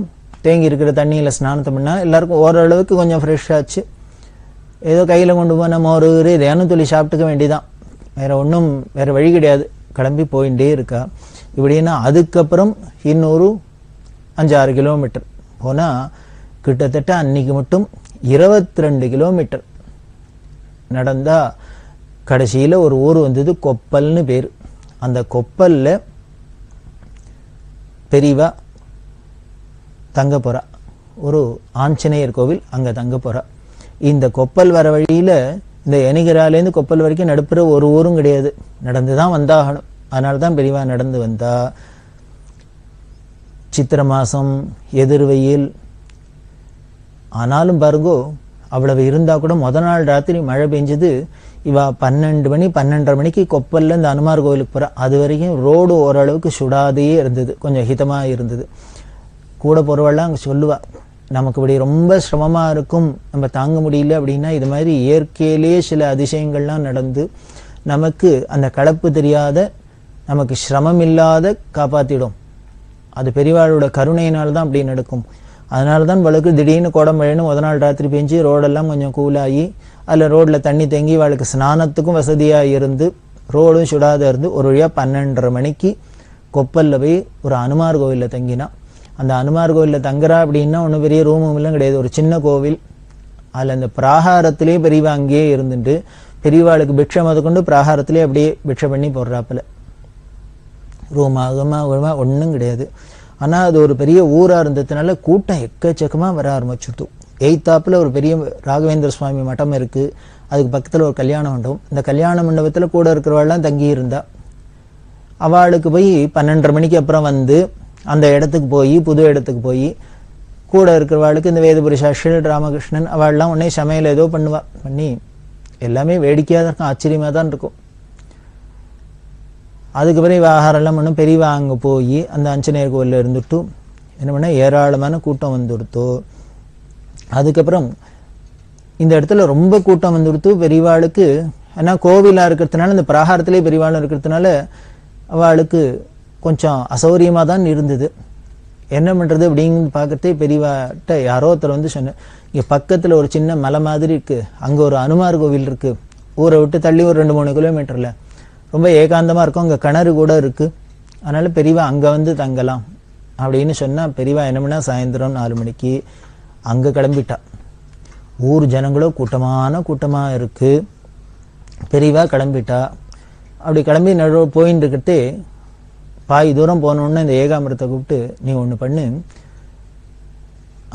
தேங்கி இருக்கிற தண்ணியில் ஸ்நானத்தை பண்ணால் எல்லாருக்கும் ஓரளவுக்கு கொஞ்சம் ஃப்ரெஷ்ஷாச்சு. ஏதோ கையில் கொண்டு போன மோர் இதையானும் சொல்லி சாப்பிட்டுக்க வேண்டிதான், வேற வழி கிடையாது. கிளம்பி போயிட்டே இருக்கா. இப்படின்னா அதுக்கப்புறம் இன்னொரு 5-6 கிலோமீட்டர் போனால் கிட்டத்தட்ட அன்னைக்கு மட்டும் 22 கிலோமீட்டர் நடந்தா கடைசியில் ஒரு ஊர் வந்தது, கொப்பல்னு பேர். அந்த கொப்பல்ல பெரியவா தங்க போறா. ஒரு ஆஞ்சநேயர் கோவில், அங்கே தங்க போறா. இந்த கொப்பல் வர வழியில் இந்த எனிகராலேருந்து கொப்பல் வரைக்கும் நடுப்புற ஒரு ஊரும் கிடையாது, நடந்து தான் வந்தாகணும். அதனால தான் பெரியவா நடந்து வந்தா. சித்திரை மாதம் எதிர் வெயில். ஆனாலும் பாருங்கோ, அவ்வளவு இருந்தால் கூட நாள் ராத்திரி மழை பெஞ்சது. இவா 12 மணி 12:30 மணிக்கு கொப்பல்ல இந்த அனுமார் கோவிலுக்கு போகிறா. அது வரைக்கும் ரோடு ஓரளவுக்கு சுடாதே இருந்தது, கொஞ்சம் ஹிதமாக இருந்தது. கூட போகிறவெல்லாம் அங்கே சொல்லுவா, நமக்கு இப்படி ரொம்ப சிரமமாக இருக்கும், நம்ம தாங்க முடியல அப்படின்னா இது மாதிரி இயற்கையிலேயே சில அதிசயங்கள்லாம் நடந்து நமக்கு அந்த கலப்பு தெரியாத, நமக்கு சிரமம் இல்லாத காப்பாற்றிடும். அது பெரியவாளோட கருணையினால்தான் அப்படி நடக்கும். அதனால தான் வழக்கு திடீர்னு கோடமழைன்னு நாள் ராத்திரி பெஞ்சு ரோடெல்லாம் கொஞ்சம் கூலாகி அதில் ரோட்டில் தண்ணி தேங்கி அவளுக்கு ஸ்நானத்துக்கும் வசதியாக இருந்து ரோடும் சுடாத இருந்து ஒரு வழியாக 12:30 மணிக்கு கொப்பலில் போய் ஒரு அனுமார் கோவிலில் தங்கினா. அந்த அனுமார் கோவிலில் தங்குறா அப்படின்னா ஒன்றும் பெரிய ரூமும் எல்லாம் கிடையாது, ஒரு சின்ன கோவில். அதில் அந்த பிராகாரத்திலே பெரியவா அங்கேயே இருந்துட்டு பெரியவாளுக்கு பிக்ஷை முதற்கொண்டு பிராகாரத்திலே அப்படியே பிக்ஷை பண்ணி போடுறாப்புல. ரூமாக ஒன்றும் கிடையாது. ஆனால் அது ஒரு பெரிய ஊராக இருந்ததுனால கூட்டம் எக்கச்சக்கமாக வர ஆரம்பிச்சுட்டு. எய்த்தாப்பில் ஒரு பெரிய ராகவேந்திர சுவாமி மட்டம் இருக்குது, அதுக்கு பக்கத்தில் ஒரு கல்யாண மண்டபம். இந்த கல்யாண மண்டபத்தில் கூட இருக்கிறவாள்லாம் தங்கி இருந்தா. அவளுக்கு போய் 12:30 மணிக்கு அப்புறம் வந்து அந்த இடத்துக்கு போய் புது இடத்துக்கு போய் கூட இருக்கிறவாளுக்கு இந்த வேதபுரி சாஸ்திரி ராமகிருஷ்ணன் அவள்லாம் உடனே சமையல் ஏதோ பண்ணுவா. பண்ணி எல்லாமே வேடிக்கையாக தான் இருக்கும், ஆச்சரியமாக தான் இருக்கும். அதுக்கு பிறகு ஆகாரெல்லாம் பண்ணும். பெரியவா அங்கே போய் அந்த ஆஞ்சநேயர் கோவிலில் இருந்துட்டு என்ன பண்ண ஏராளமான கூட்டம் வந்துடுத்தோ. அதுக்கப்புறம் இந்த இடத்துல ரொம்ப கூட்டம் வந்துடுத்து பெரியவாளுக்கு. ஏன்னா கோவிலாக இருக்கிறதுனால இந்த பிராகாரத்திலே பெரியவாளும் இருக்கிறதுனால அவளுக்கு கொஞ்சம் அசௌரியமாக தான் இருந்தது. என்ன பண்ணுறது அப்படின்னு பார்க்கறதே பெரியவாட்ட யாரோ ஒருத்தர் வந்து சொன்னேன், இங்கே பக்கத்தில் ஒரு சின்ன மலை மாதிரி இருக்குது, அங்கே ஒரு அனுமார் கோவில் இருக்குது, ஊரை விட்டு தள்ளி ஒரு 2-3 கிலோமீட்டரில், ரொம்ப ஏகாந்தமாக இருக்கும், அங்கே கிணறு கூட இருக்குது, அதனால் பெரியவா அங்கே வந்து தங்கலாம் அப்படின்னு சொன்னால் பெரியவா என்ன பண்ணா சாயந்தரம் 4 மணிக்கு அங்கே கிளம்பிட்டா. ஊர் ஜனங்களோ கூட்டமாக இருக்குது. பெரியவா கிளம்பிட்டா. அப்படி கிளம்பி போயின்னு இருக்கிறதே பாதி தூரம் போனோன்னு இந்த ஏகாம்பரத்தை கூப்பிட்டு, நீ ஒன்று பண்ணு,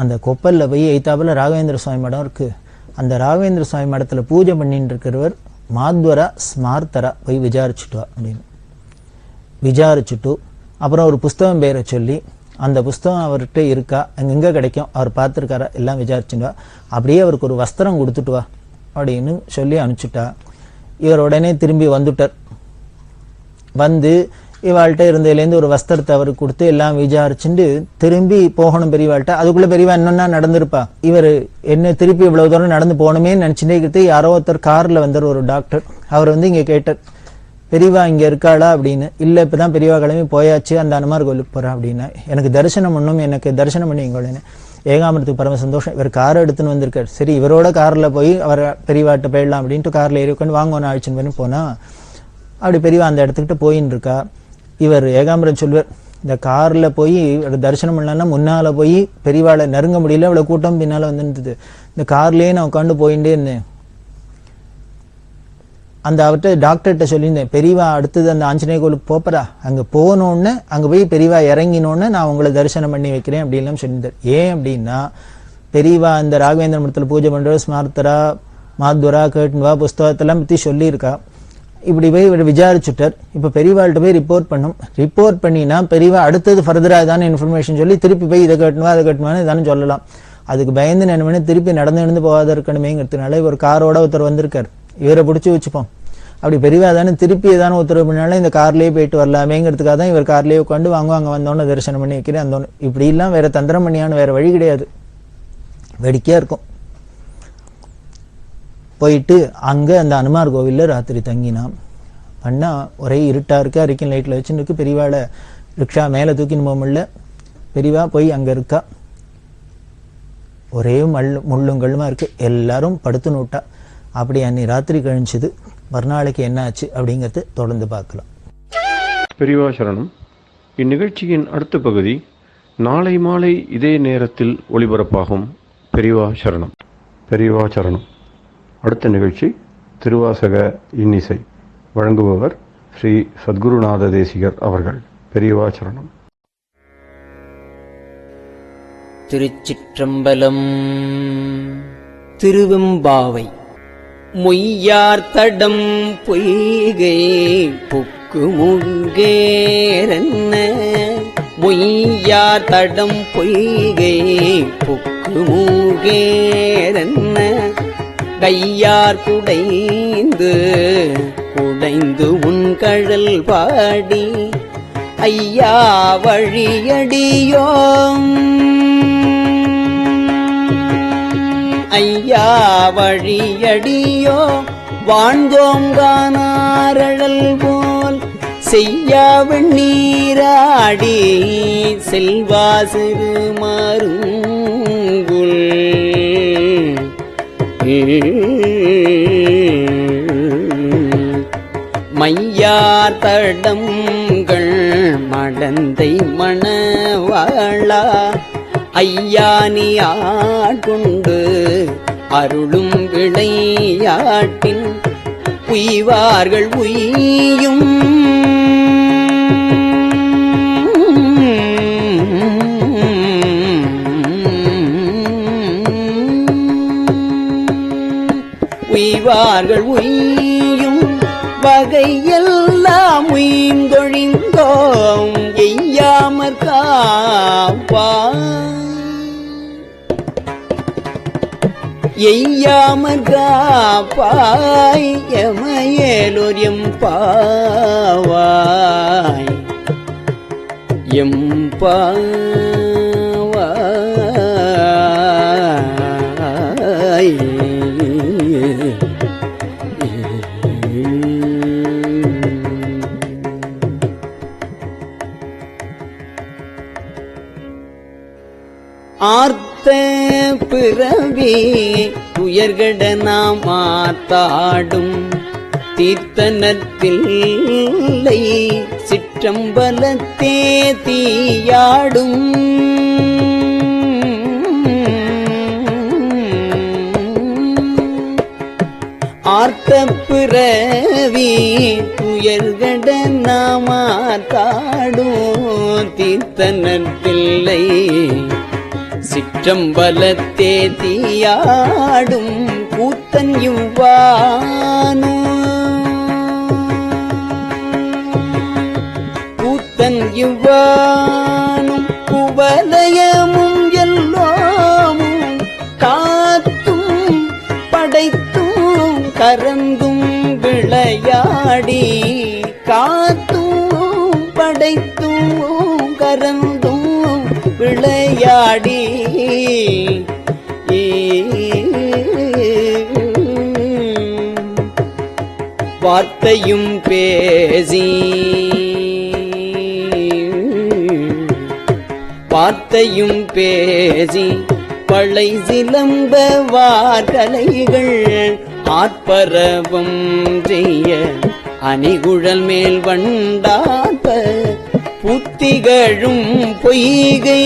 அந்த கொப்பலில் போய் எய்த்தாப்பில் ராகவேந்திர சுவாமி மடம் இருக்குது, அந்த ராகவேந்திர சுவாமி மடத்தில் பூஜை பண்ணிட்டு இருக்கிறவர் மாத்வரா ஸ்மார்த்தரா போய் விசாரிச்சுட்டுவா அப்படின்னு. விசாரிச்சுட்டு அப்புறம் ஒரு புஸ்தகம் பேரை சொல்லி, அந்த புஸ்தகம் அவர்கிட்ட இருக்கா, எங்கே கிடைக்கும், அவர் பார்த்துருக்காரா, எல்லாம் விசாரிச்சுட்டுவா, அப்படியே அவருக்கு ஒரு வஸ்திரம் கொடுத்துட்டு வா அப்படின்னு சொல்லி அனுப்பிச்சுட்டா. இவர் உடனே திரும்பி வந்துட்டார். வந்து இவாள்கிட்ட இருந்ததுலேருந்து ஒரு வஸ்திரத்தை அவருக்கு கொடுத்து எல்லாம் விசாரிச்சுட்டு திரும்பி போகணும் பெரியவாள்கிட்ட. அதுக்குள்ள பெரியவா என்னன்னா நடந்திருப்பா, இவர் என்ன திருப்பி இவ்வளவு தூரம் நடந்து போகணுமே நினைச்சுட்டே இருக்கிறது. யாரோ ஒருத்தர் கார்ல வந்தார், ஒரு டாக்டர். அவர் வந்து இங்க கேட்டார், பெரியவா இங்க இருக்காளா அப்படின்னு. இல்ல இப்பதான் பெரியவா கிளம்பி போயாச்சு, அந்த அனுமார் கோயிலுக்கு போறா அப்படின்னா. எனக்கு தரிசனம் பண்ணும், எனக்கு தரிசனம் பண்ணி இங்கோடனே. ஏகாம்பரத்துக்கு பரம சந்தோஷம். இவர் காரை எடுத்துன்னு வந்திருக்காரு. சரி இவரோட கார்ல போய் அவர் பெரியவாட்ட போயிடலாம் அப்படின்ட்டு கார்ல ஏறி உட்காந்து வாங்க ஒன்று அழிச்சுன்னு பண்ணி போனா அப்படி பெரியவா அந்த இடத்துக்கிட்ட போயின்னு இருக்கா. இவர் ஏகாம்பரம் சொல்வார், இந்த கார்ல போய் தரிசனம் பண்ணலான்னா முன்னால போய் பெரியவாளை நெருங்க முடியல, இவ்வளவு கூட்டம் பின்னால வந்துருந்தது. இந்த கார்லயே நான் உட்காந்து போயிட்டே இருந்தேன். அந்த அவர்கிட்ட டாக்டர்கிட்ட சொல்லியிருந்தேன், பெரியவா அடுத்தது அந்த ஆஞ்சநேய கோயிலுக்கு போப்பரா, அங்க போனோன்னு அங்க போய் பெரியவா இறங்கினோன்னு நான் உங்களை தரிசனம் பண்ணி வைக்கிறேன் அப்படின்லாம் சொல்லியிருந்தார். ஏன் அப்படின்னா பெரியவா அந்த ராகவேந்திர மடத்துல பூஜை பண்ற ஸ்மார்த்தரா மாத்வரா கேட்டுவா புஸ்தகத்தெல்லாம் பத்தி சொல்லியிருக்கா. இப்படி போய் இவர் விசாரிச்சுட்டார். இப்ப பெரியவாள்கிட்ட போய் ரிப்போர்ட் பண்ணும். ரிப்போர்ட் பண்ணினா பெரியவா அடுத்தது ஃபர்தரா தானே இன்ஃபர்மேஷன் சொல்லி திருப்பி போய் இதை கட்டணுவா அதை கட்டணுவான்னு தானே சொல்லலாம். அதுக்கு பயந்து என்ன திருப்பி நடந்து போகாத இருக்கணுமேங்கிறதுனால இவர் காரோட ஒருத்தர் வந்திருக்கார், இவரை பிடிச்சி வச்சுப்போம். அப்படி பெரியவா தானே திருப்பி ஏதான உத்தரவு பண்ணாலும் இந்த கார்லயே போயிட்டு வரலாமேங்கிறதுக்காக தான் இவர் கார்லயே உட்காந்து வாங்க அங்க வந்தோன்னு தரிசனம் பண்ணி வைக்கிறேன். அந்த இப்படி எல்லாம் வேற தந்திரம் பண்ணியான வேற வழி கிடையாது. வேடிக்கையா இருக்கும். போயிட்டு அங்க அந்த அனுமார் கோவில்ல ராத்திரி தங்கினான். பண்ணா ஒரே இருட்டா இருக்கு, அரிக்கன் லைட்ல வச்சுன்னு இருக்கு. பெரியவாளை ரிக்ஷா மேல தூக்கின்னு போக முடியல. பெரியவா போய் அங்க இருக்கா. ஒரே முள்ளுங்கள்மா இருக்கு. எல்லாரும் படுத்து நோட்டா. அப்படி அன்னை ராத்திரி கழிஞ்சது. மறுநாளைக்கு என்ன ஆச்சு அப்படிங்கறது தொடர்ந்து பார்க்கலாம். பெரியவா சரணம். இந்நிகழ்ச்சியின் அடுத்த பகுதி நாளை மாலை இதே நேரத்தில் ஒளிபரப்பாகும். பெரியவா சரணம். பெரியவா சரணம். அடுத்த நிகழ்ச்சி திருவாசக இன்னிசை. வழங்குபவர் ஸ்ரீ சத்குருநாத தேசிகர் அவர்கள். பெரியவா சரணம். திருச்சிற்றம்பலம். திருவெம்பாவை. மொய்யார் தடம் பொய்கை புக்கு முங்கேரன்ன, மொய்யார் தடம் பொய்கை புக்கு முங்கேரன்ன, கையார் குடைந்து குடைந்து உன் கழல் பாடி ஐயா வழியடியோம், ஐயா வழியடியோ வாழ்ந்தோங்கானாரழல் போல் செய்யா வெண்ணீராடி செல்வா சிறு மருங்குல் மையார் தடங்கள் மடந்தை மணவாளா ஐயா நீ ஆட்கொண்டு அருளும் விளையாட்டின் உய்வார்கள் உய்யும் உய்வார்கள் உய்யும் வகையெல்லாம் உய்ந்தொழிந்தோம் எய்யாமற் காப்பாய், எய்யாமற் காப்பாய் எமையேலோர் எம்பாவாய் எம்பாவாய். ஆர்த்த பிறவி துயர்கட நாம் ஆத்தாடும் தீர்த்தனத்தில்லை சிற்றம்பலத்தே தீயாடும் ஆர்த்த பிறவி துயர்கட நாம் ஆத்தாடும் தீர்த்தனத்தில்லை சிற்றம்பலத்தே தீயாடும் கூத்தன் இவ்வானு, கூத்தன் இவ்வானும் குவலயமும் எல்லோமும் காத்தும் படைத்தும் கரந்தும் விளையாடி காத்தும் படைத்தும் கரந்தும் விளையாடி வார்த்தையும் பேசி வார்த்தையும் பேசி பழை சிலம்ப வார்கலைகள் ஆற்பரவம் செய்ய அணிகுழல் மேல் வண்டாப்ப புத்திகழும் பொய்கை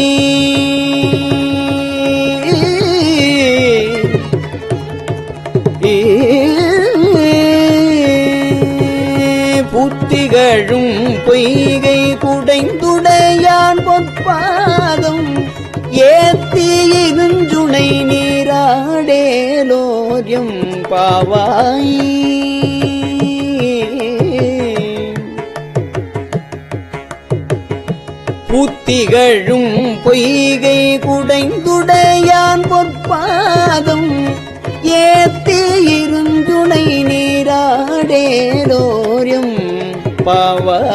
புத்திகழும் பொய்கை குடைந்துடையான் பொற்பாதம் ஏத்தி இருஞ்சுனை நீராடேலோரியம் பாவாய் புத்திகழும் பொய்கை குடைந்துடையான் பொற்பாதம் ஏத்தி இருந்துணை நீராடேலோரியம் பாவாய்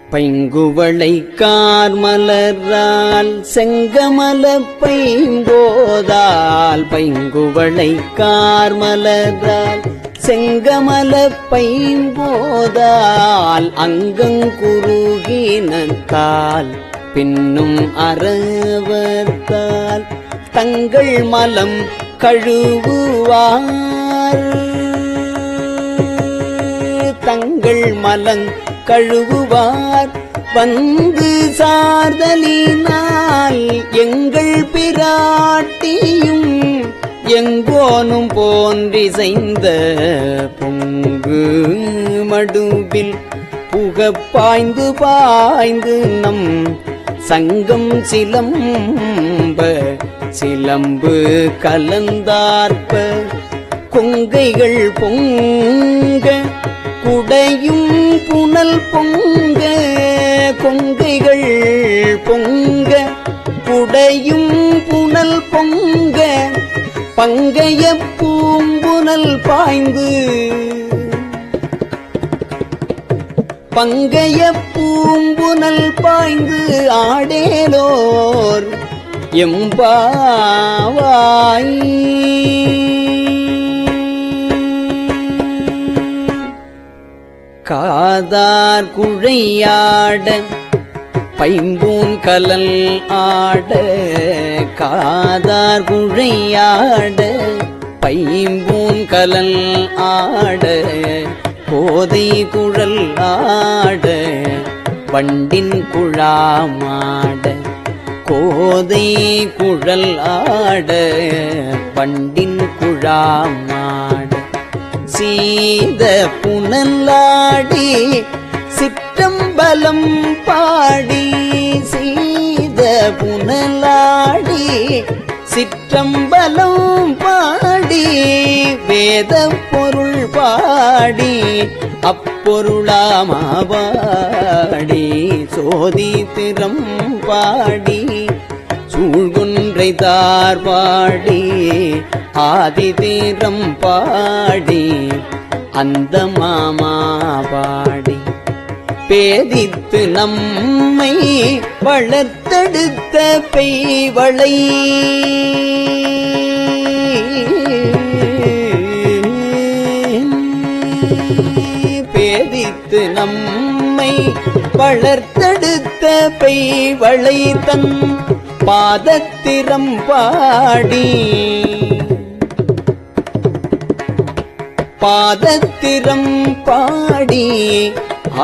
பைங்குவளை கார்மலரால் செங்கமல பைம்போதால் பைங்குவளை கார்மலரால் செங்கமல பைம்போதால் அங்கங்குருகினத்தால் பின்னும் அறவர்த்தால் தங்கள் மலம் கழுவுவார் தங்கள் மலங் கழுவுவார் வந்து சார்தலினால் எங்கள் பிராட்டியும் எங்கோனும் போன்றிசைந்த பொங்கு மடுவில் புகப்பாய்ந்து பாய்ந்து நம் சங்கம் சிலம்ப சிலம்பு கலந்தார்ப்ப கொங்கைகள் பொங்க குடையும் புனல் பொங்க கொங்கைகள் பொங்க குடையும் புனல் பொங்க பங்கைய பூம்புனல் பாய்ந்து பங்கைய பூம்புனல் பாய்ந்து ஆடேலோர் எம்பாவாய் காதார் குழையாட பைம்பூன் கலல் ஆட காதார் குழையாட பைம்பூன் கலல் ஆட கோதை குழல் ஆட வண்டின் குழாமாட கோதை குழல் ஆட வண்டின் குழாமாட சீத புனலாடி சிற்றம்பலம் பாடி சீத புனலாடி சிற்றம்பலம் பாடி வேத பொருள் பாடி அப்பொருளாமாவாடி சோதி திறம் பாடி சூழ்குன்றை தார்பாடி ஆதி தீரம் பாடி அந்த மாமா பாடி பேதித்து நம்மை வளர்த்தெடுத்த பெய்வளை பேதித்து நம்மை வளர்த்தெடுத்த பெய்வளை தன் பாதத்திரம் பாடி பாதத்திரம் பாடி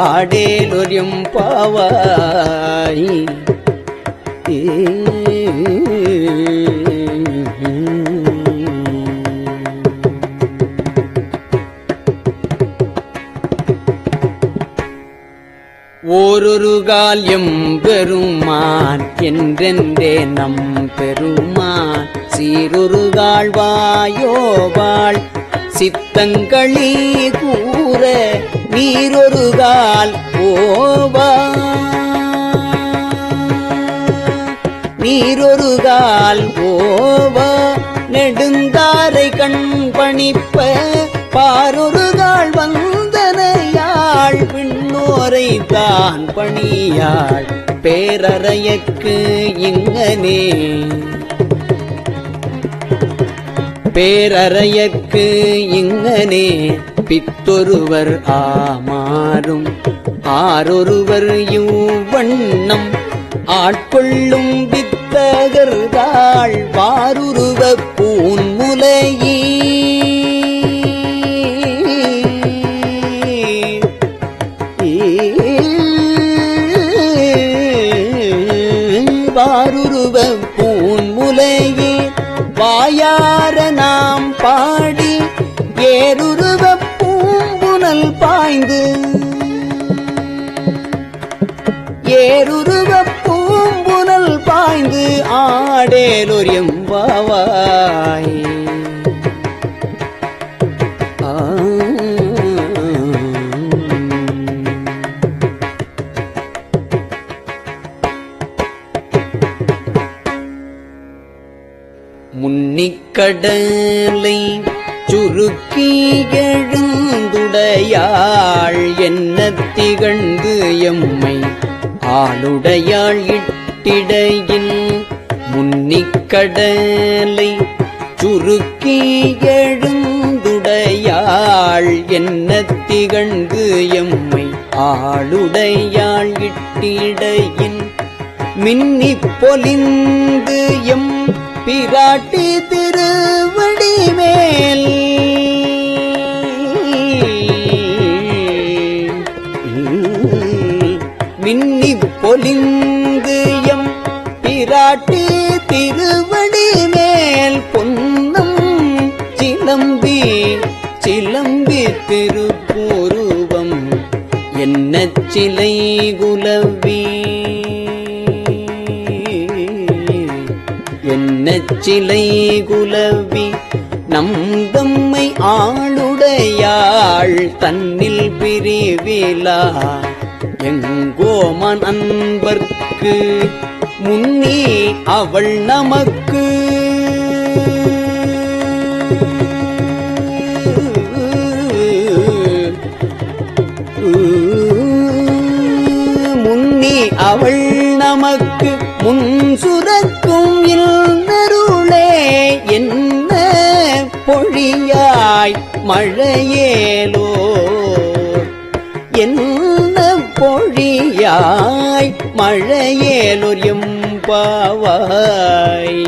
ஆடேலொரியும் பாவாய் ஓரொரு கால் எம்பெருமான் என்றென்றே நம் பெருமான் சீரொரு கால் வாயோவாள் சித்தங்களி கூற நீரொரு கால் ஓவா நீரொரு கால் ஓவா நெடுந்தாரை கண் பணிப்ப பாரொரு கால் வந்தனையாள் விண்ணோரை தான் பணியாள் பேரறையற்கு இங்கனே பேரறையற்கு இங்கனே பித்தொருவர் ஆமாறும் ஆரொருவர் இவ்வண்ணம் ஆட்கொள்ளும் வித்தகர்தாள் வாருருவ பூன்முலையீ வாருருவ பூன்முலையே வாயார நாம் பாடி ஏருருவ பூம்புனல் பாய்ந்து ஏருருவ பூம்புனல் பாய்ந்து ஆடேலொரு எம்பாவாய் முன்னிக்கடலை சுருக்கி எழுந்துடையாள் என்ன திகழ்ந்து எம்மை ஆளுடையாள் இட்டிடையின் முன்னிக்கடலை சுருக்கி எழுந்துடையாள் என்ன திகழ்ந்து எம்மை ஆளுடையாள் இட்டிடையின் மின்னிப் பொலிந்து எம் பிராட்டி திருவடி மேல் மின்னிப் பொலிந்து எம் பிராட்டி திருவடி மேல் பொன்னம் சிலம்பி சிலம்பி திருப்பூருவம் என்ன சிலை குலவி சிலை குலவி நம் தம்மை ஆளுடையாள் தன்னில் பிரிவிலா எங்கோமன் அன்பர்க்கு முன்னே அவள் நமக்கு முன்னே அவள் நமக்கு முன் சுரக்கும் இல்லருளே என்ன பொழியாய் மழையேலோ என்ன பொழியாய் மழையேலோர் எம்பாவாய்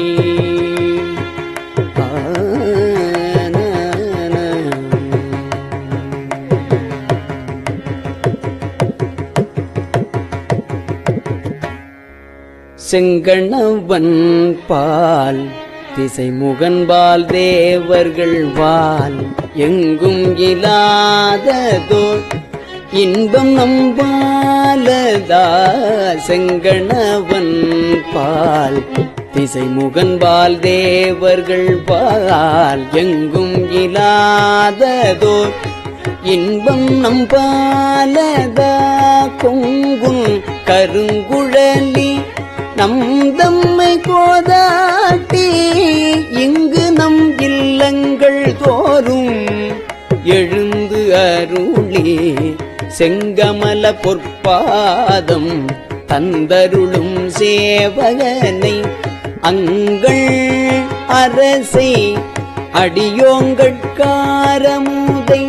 செங்கணவன் பால் திசைமுகன்பால் தேவர்கள் வால் எங்கும் இலாததோர் இன்பம் நம்பாலதா செங்கணவன் பால் திசைமுகன்பால் தேவர்கள் பால் எங்கும் இலாததோர் இன்பம் நம்பாலதா கொங்குன் கருங்குழலி நம் தம்மை கோதாட்டி இங்கு நம் இல்லங்கள் தோறும் எழுந்து அருளி செங்கமல பொற்பாதம் தந்தருளும் சேவகனை அங்கள் அரசை அடியோங்கட்காரமுதை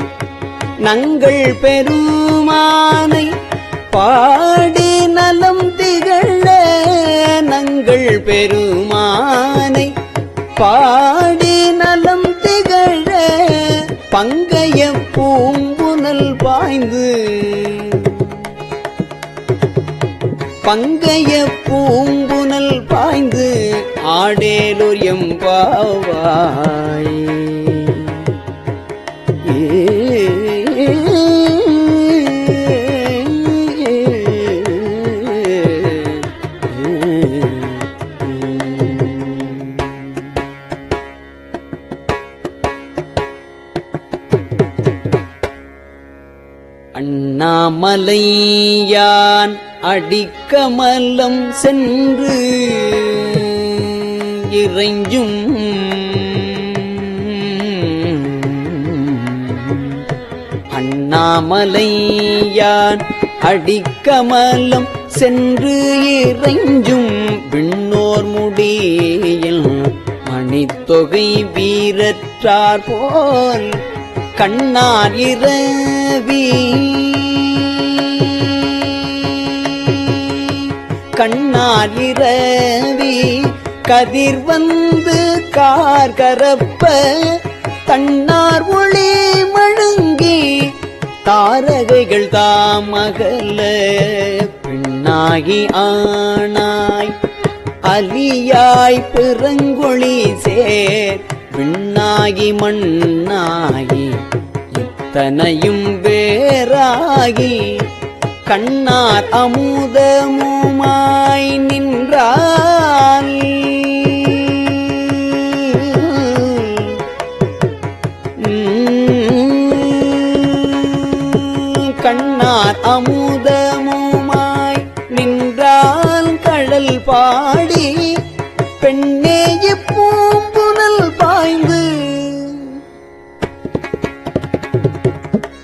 நங்கள் பெருமானை பாடி நலம் திகழ நங்கள் பெருமானை பாடி நலம் திகழ பங்கைய பூம்புனல் பாய்ந்து பங்கைய பூம்புனல் பாய்ந்து ஆடேலோர் எம்பாவாய் அண்ணாமலையான் அடிக்கமலம் சென்று இறைஞ்சும் அண்ணாமலையான் அடிக்கமலம் சென்று இறைஞ்சும் விண்ணோர் முடியில் மணித்தொகை வீரற்றார் போல் கண்ணார் இரவி கண்ணார் இரவி கதிர் வந்து கார்கரப்ப தன்னார் ஒளி மழுங்கி தாரகைகள் தாமகல பெண்ணாகி ஆனாய் அலியாய் பிறங்கொழி சேர் விண்ணாகி மண்ணாகி இத்தனையும் வேறாகி கண்ணார் அமுதமுமாய் நின்றால் கண்ணார் அமுதமுமாய் நின்றால் கடல் பாடி பெண்ணே பூம்புனல் பாய்ந்து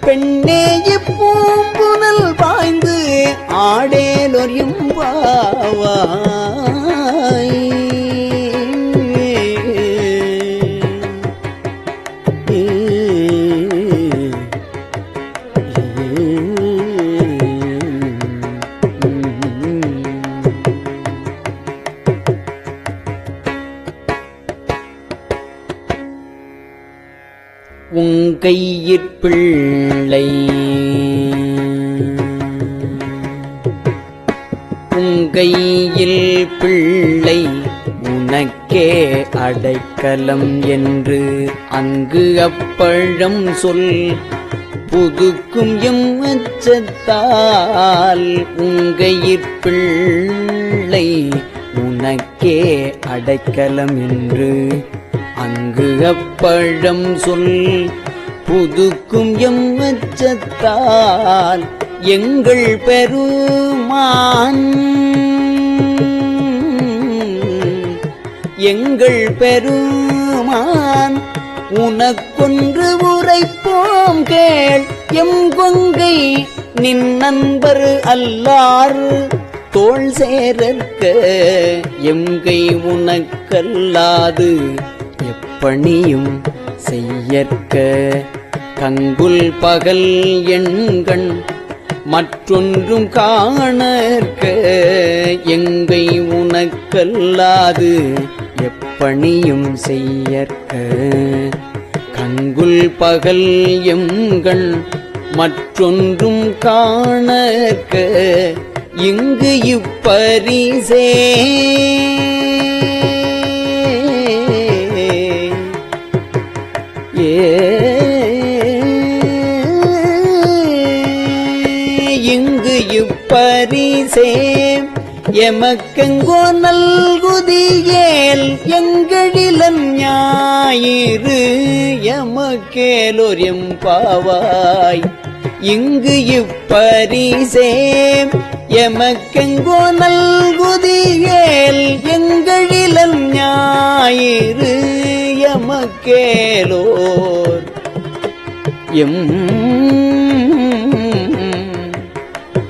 பெண்ணே பூம்புனல் பாய்ந்து ஆடேலொரியும் பாவாய் உங்கையிற்பிள்ளை உங்கையில் பிள்ளை உனக்கே அடைக்கலம் என்று அங்கு அப்பழம் சொல் புதுக்கும் எம் அச்சத்தால் உங்கையிற்பிள்ளை உனக்கே அடைக்கலம் என்று அங்கு அப்பழம் சொல் புதுக்கும் எம் அச்சத்தால் எங்கள் பெருமான் எங்கள் பெருமான் உனக்கொன்று உரைப்போம் கேள் எம் கொங்கை நின் நண்பர் அல்லார் தோள் சேரற்க எங்கை உனக்கல்லாது எப்பணியும் செய்யற்க கங்குல் பகல் எண்கண் மற்றொன்றும் காணற்க எங்கை உனக்கல்லாது எப்பணியும் செய்யற்க கங்குல் பகல் எண்கண் மற்றொன்றும் காணற்க இங்கு இப்பரிசே இங்கு இப்பரிசே எமக்கெங்கோ நல்குதியேல் எங்களிலம் ஞாயிறு எமக்கேலோர் எம்பாவாய் இங்கு இப்பரிசே எமக்கெங்கோ நல்குதியேல் எங்களிலம் ஞாயிறு எமக்கேலோர் எம்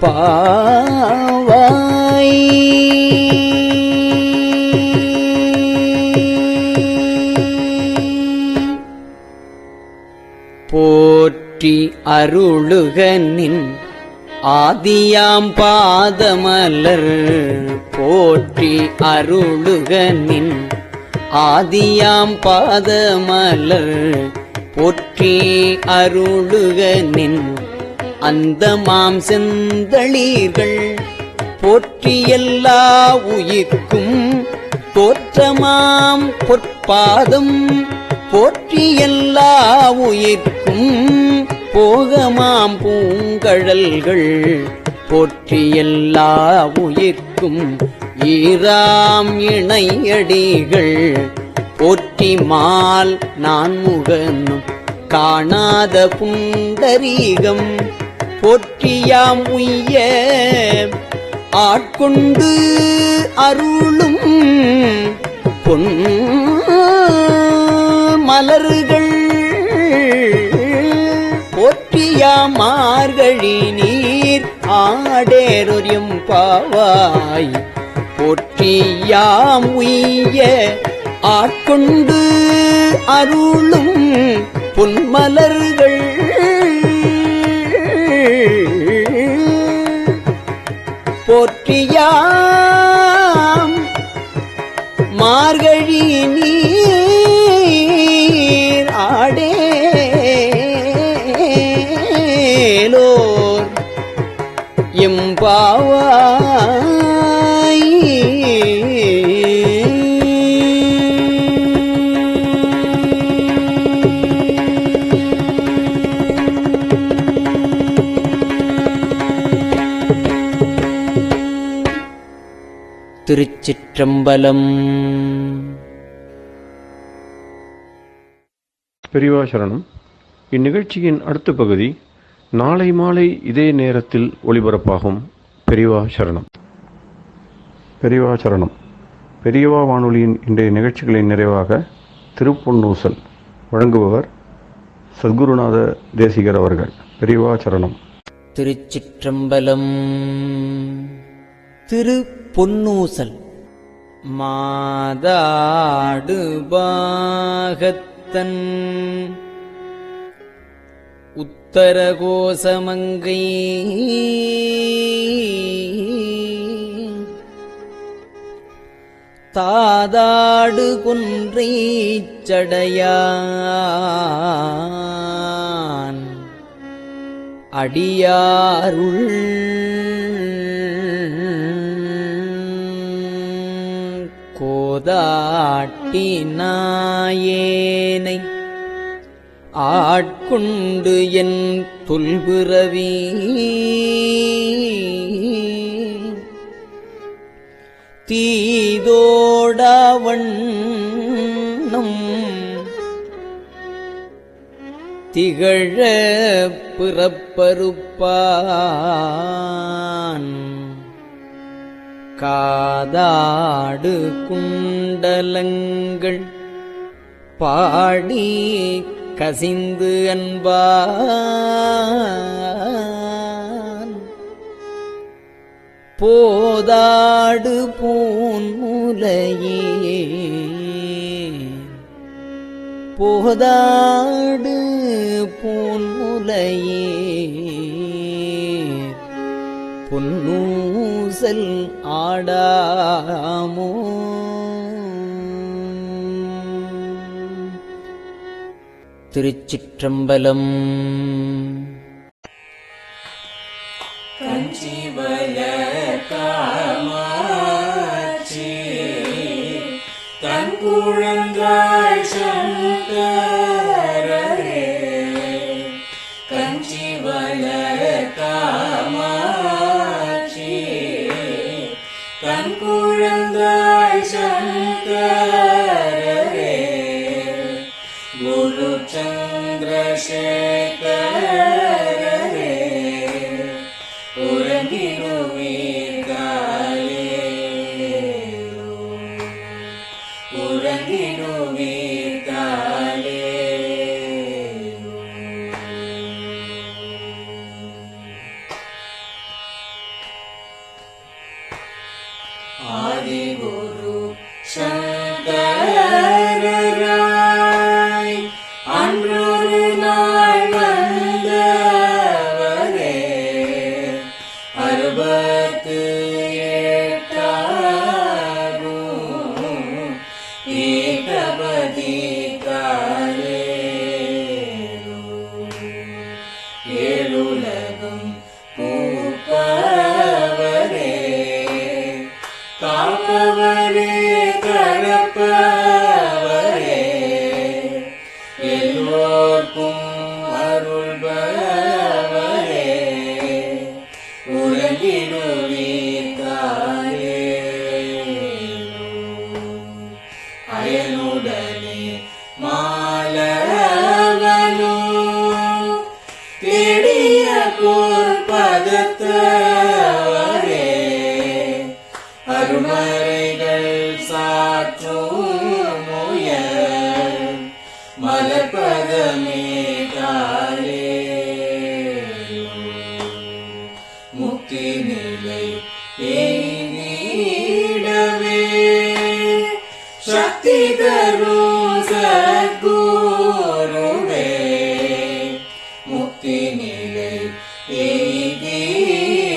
பாவாய் போற்றி அருளுக நின் ஆதியாம் பாதமலர் போற்றி அருளுக நின் ஆதியாம் பாதமலர் போற்றி அருளுக நின் அந்தமாம் செந்தளீர்கள் போற்றி எல்லா உயிர்க்கும் தோற்றமாம் பொற்பாதம் போற்றி எல்லா உயிர்க்கும் போகமாம் பூங்கழல்கள் போற்றி எல்லா உயிர்க்கும் ஈராம் இணையடிகள் போற்றி மால் நான் முகனும் காணாத புண்டரீகம் போற்றியாம் உய்ய ஆட்கொண்டு அருளும் பொன் மலர்கள் போற்றியாம் மார்கழி நீர் ஆடேரொரியும் பாவாய் போற்றியாம் உய்ய ஆட்கொண்டு அருளும் பொன்மலர்கள் போற்றியாம் மார்கழி நீர் ஆடேலோர் எம்பாவாய். திருச்சிற்றம்பலம். பெரியவா சரணம். இந்நிகழ்ச்சியின் அடுத்த பகுதி நாளை மாலை இதே நேரத்தில் ஒளிபரப்பாகும். பெரியவா சரணம். பெரியவா சரணம். பெரியவா வானொலியின் இன்றைய நிகழ்ச்சிகளின் நிறைவாக திருப்பொன்னூசல் வழங்குபவர் சத்குருநாத தேசிகர் அவர்கள். பெரியவா சரணம். திருச்சிற்றம்பலம். திருப்பொன்னூசல். மாதாடு பாகத்தன் உத்தரகோசமங்கை தாதாடு கொன்றை சடையான் அடியாருள் கோதாட்டி நாயேனை ஆட்கொண்டு என் தொல்பிறவி தீதோடவண்ணம் திகழ பிறப்பறுப்பான் காதாடு குண்டலங்கள் பாடி கசிந்து அன்பான் போதாடு பூன்முலையே போதாடு பூன்முலையே பொன்னூசல் ஆடாமோ. திருச்சிற்றம்பலம். கஞ்சிவய காமாட்சி தன் குழந்தாய் சங்கரரே கஞ்சிவய காமாட்சி தன் குழந்தாய் சங்கரரே குரு சந்திரசேகரரே உறங்கிடுவீர்களே உறங்கிடுவீர்களே. ஆதிகுரு சங்கரராய் அன்றொரு நாள் வந்தவரே 68 ஏகபதி காலே ஏழுலகம் பூப்பவரே காப்பவரே கரப்பவரே எல்லோர்க்கும் அருள்பவரே உலகிடுவீர்களே அயனுடனே மாலவனோ தேடிய போர் பதத்தவரே அருமறைகள் சாற்றும் முயல் மலர்பதமே தாரே முக்தி நிலை எய்திடவே சக்தி தரும் சத்குருவே முக்தி நிலை எய்திடவே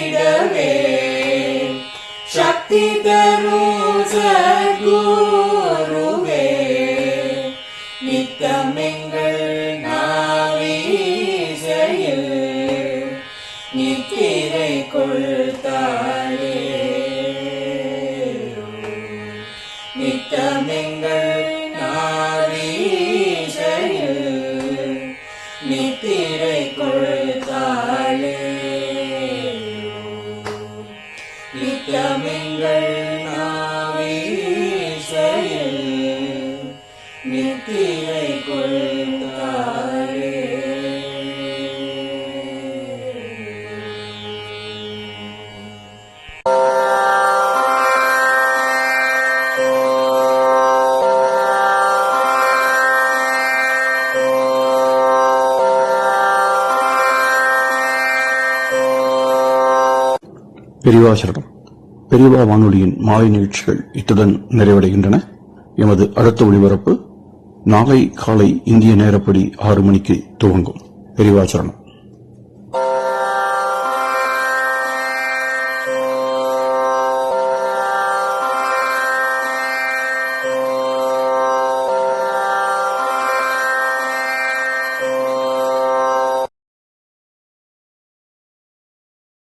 சக்தி தரும் சத்குருவே நித்தமெங்கள் நாவீசையில் நித்திரை கொள்தாயே நித்தமெங்கள் நாவீசையில் நித்திரை கொள்தாளே நித்தமெங்கள் நாவீசையில் நித்திரை கொள்தாளே. பெரியவா சரணம். பெரியவா வானொலியின் மாலை நிகழ்ச்சிகள் இத்துடன் நிறைவடைகின்றன. எமது அடுத்த ஒளிபரப்பு நாளை காலை இந்திய நேரப்படி 6 மணிக்கு துவங்கும். பெரியவா சரணம்.